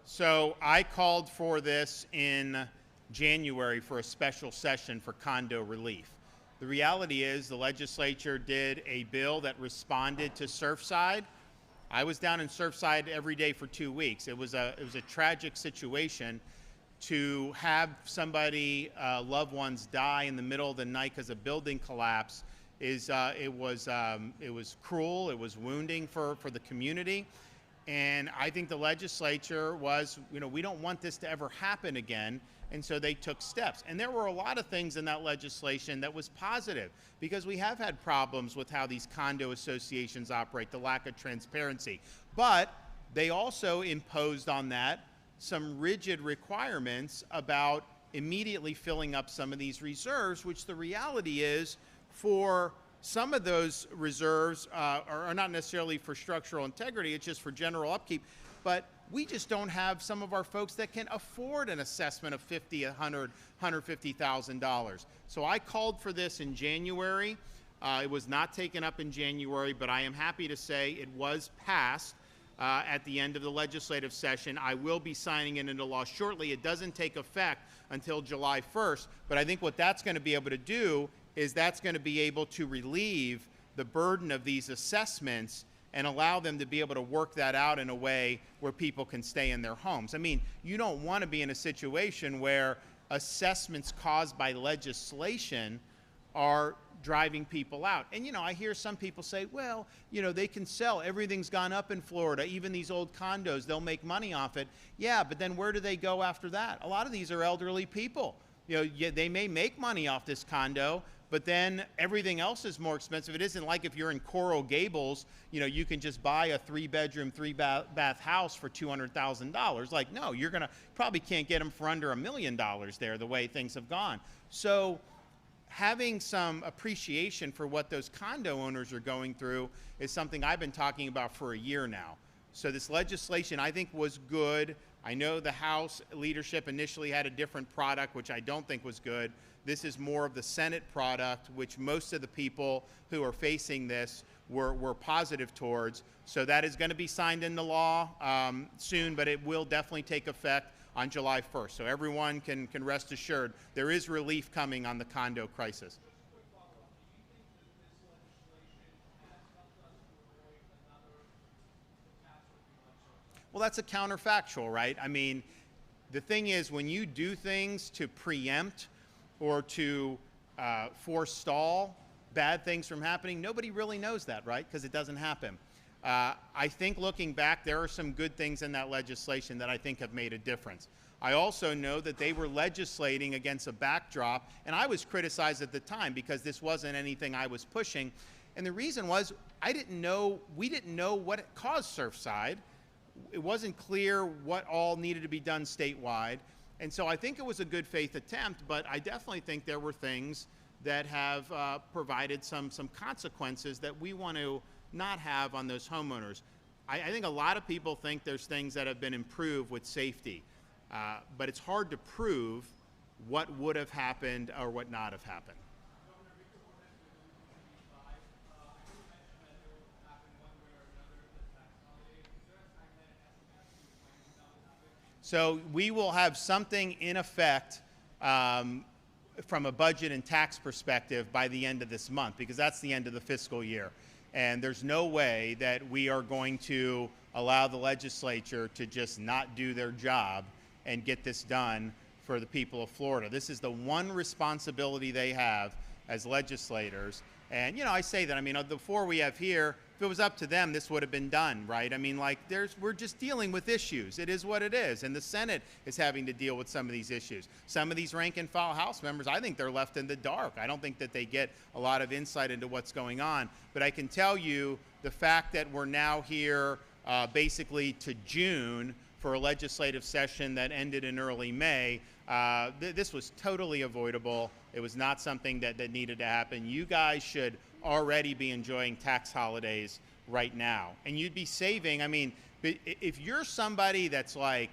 Speaker 1: So I called for this in January for a special session for condo relief. The reality is the legislature did a bill that responded to Surfside. I was down in Surfside every day for 2 weeks. It was a tragic situation to have somebody, loved ones, die in the middle of the night because a building collapse. It was cruel. It was wounding for the community. And I think the legislature was, you know, we don't want this to ever happen again. And so they took steps. And there were a lot of things in that legislation that was positive, because we have had problems with how these condo associations operate, the lack of transparency. But they also imposed on that some rigid requirements about immediately filling up some of these reserves, which the reality is, for some of those reserves are not necessarily for structural integrity, it's just for general upkeep. But we just don't have some of our folks that can afford an assessment of $50,000, $100,000, $150,000. So I called for this in January. It was not taken up in January, but I am happy to say it was passed at the end of the legislative session. I will be signing it into law shortly. It doesn't take effect until July 1st, but I think what that's going to be able to do is that's going to be able to relieve the burden of these assessments and allow them to be able to work that out in a way where people can stay in their homes. I mean, you don't want to be in a situation where assessments caused by legislation are driving people out. And, you know, I hear some people say, well, you know, they can sell. Everything's gone up in Florida. Even these old condos, they'll make money off it. Yeah, but then where do they go after that? A lot of these are elderly people. You know, yeah, they may make money off this condo, but then everything else is more expensive. It isn't like if you're in Coral Gables, you know, you can just buy a 3-bedroom, 3-bath house for $200,000. Like, no, probably can't get them for under $1 million there, the way things have gone. So having some appreciation for what those condo owners are going through is something I've been talking about for a year now. So this legislation, I think, was good. I know the House leadership initially had a different product, which I don't think was good. This is more of the Senate product, which most of the people who are facing this were positive towards. So that is going to be signed into law soon, but it will definitely take effect on July 1st. So everyone can rest assured there is relief coming on the condo crisis. Well, that's a counterfactual, right? I mean, the thing is, when you do things to preempt or to forestall bad things from happening? Nobody really knows that, right? Because it doesn't happen. I think looking back, there are some good things in that legislation that I think have made a difference. I also know that they were legislating against a backdrop, and I was criticized at the time because this wasn't anything I was pushing. And the reason was we didn't know what caused Surfside. It wasn't clear what all needed to be done statewide. And so I think it was a good faith attempt, but I definitely think there were things that have provided some consequences that we want to not have on those homeowners. I think a lot of people think there's things that have been improved with safety, but it's hard to prove what would have happened or what not have happened. So we will have something in effect from a budget and tax perspective by the end of this month, because that's the end of the fiscal year. And there's no way that we are going to allow the legislature to just not do their job and get this done for the people of Florida. This is the one responsibility they have as legislators. And, you know, I say that, I mean, the four we have here, if it was up to them, this would have been done, right? I mean, like, we're just dealing with issues. It is what it is. And the Senate is having to deal with some of these issues. Some of these rank and file House members, I think they're left in the dark. I don't think that they get a lot of insight into what's going on. But I can tell you the fact that we're now here basically to June for a legislative session that ended in early May, this was totally avoidable. It was not something that needed to happen. You guys should already be enjoying tax holidays right now. And you'd be saving, I mean, if you're somebody that's like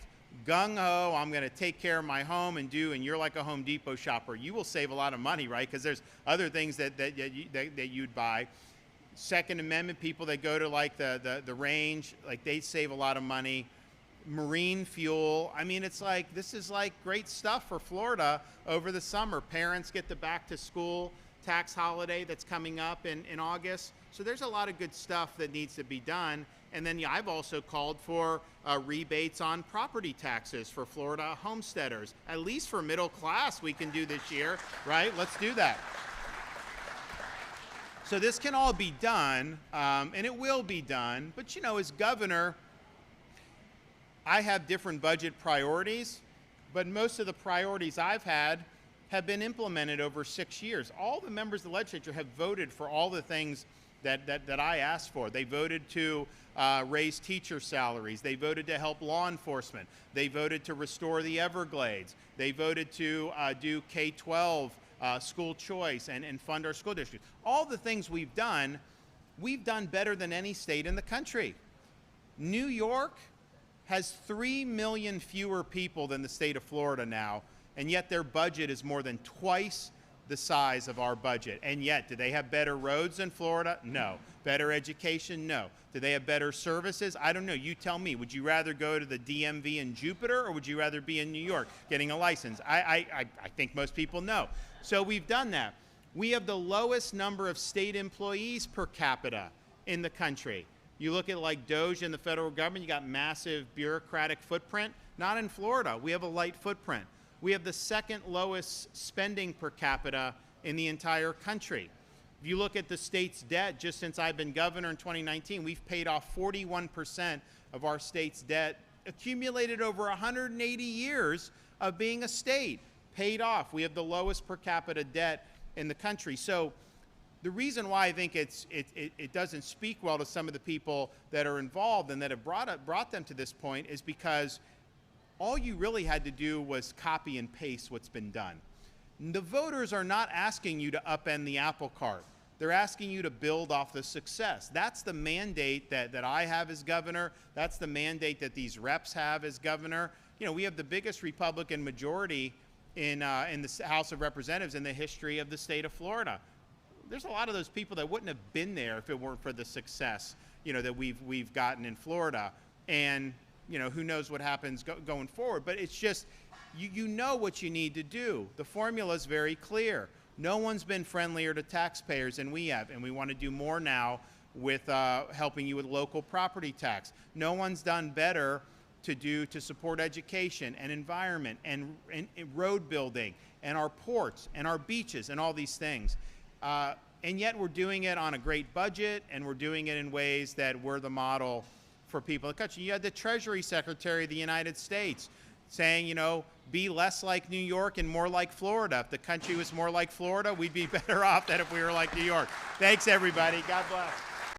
Speaker 1: gung-ho, I'm going to take care of my home and you're like a Home Depot shopper, you will save a lot of money, right? Because there's other things that you'd buy. Second Amendment people that go to like the range, like they save a lot of money. Marine fuel, I mean, it's like, this is like great stuff for Florida over the summer. Parents get the back to school tax holiday that's coming up in August. So there's a lot of good stuff that needs to be done. And then I've also called for rebates on property taxes for Florida homesteaders. At least for middle class we can do this year, right? Let's do that. So this can all be done, and it will be done. But you know, as governor, I have different budget priorities, but most of the priorities I've had have been implemented over 6 years. All the members of the legislature have voted for all the things that I asked for. They voted to raise teacher salaries. They voted to help law enforcement. They voted to restore the Everglades. They voted to do K-12 school choice and fund our school districts. All the things we've done better than any state in the country. New York has 3 million fewer people than the state of Florida now, and yet their budget is more than twice the size of our budget. And yet, do they have better roads than Florida? No. Better education? No. Do they have better services? I don't know. You tell me. Would you rather go to the DMV in Jupiter, or would you rather be in New York getting a license? I think most people know. So we've done that. We have the lowest number of state employees per capita in the country. You look at like DOJ and the federal government, you got massive bureaucratic footprint. Not in Florida. We have a light footprint. We have the second lowest spending per capita in the entire country. If you look at the state's debt, just since I've been governor in 2019, we've paid off 41% of our state's debt, accumulated over 180 years of being a state, paid off. We have the lowest per capita debt in the country. So the reason why I think it doesn't speak well to some of the people that are involved and that have brought them to this point is because all you really had to do was copy and paste what's been done. The voters are not asking you to upend the apple cart. They're asking you to build off the success. That's the mandate that I have as governor. That's the mandate that these reps have as governor. You know, we have the biggest Republican majority in the House of Representatives in the history of the state of Florida. There's a lot of those people that wouldn't have been there if it weren't for the success, you know, that we've gotten in Florida. And you know, who knows what happens going forward. But it's just, you know what you need to do. The formula is very clear. No one's been friendlier to taxpayers than we have, and we want to do more now with helping you with local property tax. No one's done better to do to support education and environment and road building and our ports and our beaches and all these things. And yet we're doing it on a great budget, and we're doing it in ways that we're the model for people in the country. You had the Treasury Secretary of the United States saying, you know, be less like New York and more like Florida. If the country was more like Florida, we'd be better off than if we were like New York. Thanks, everybody. God bless.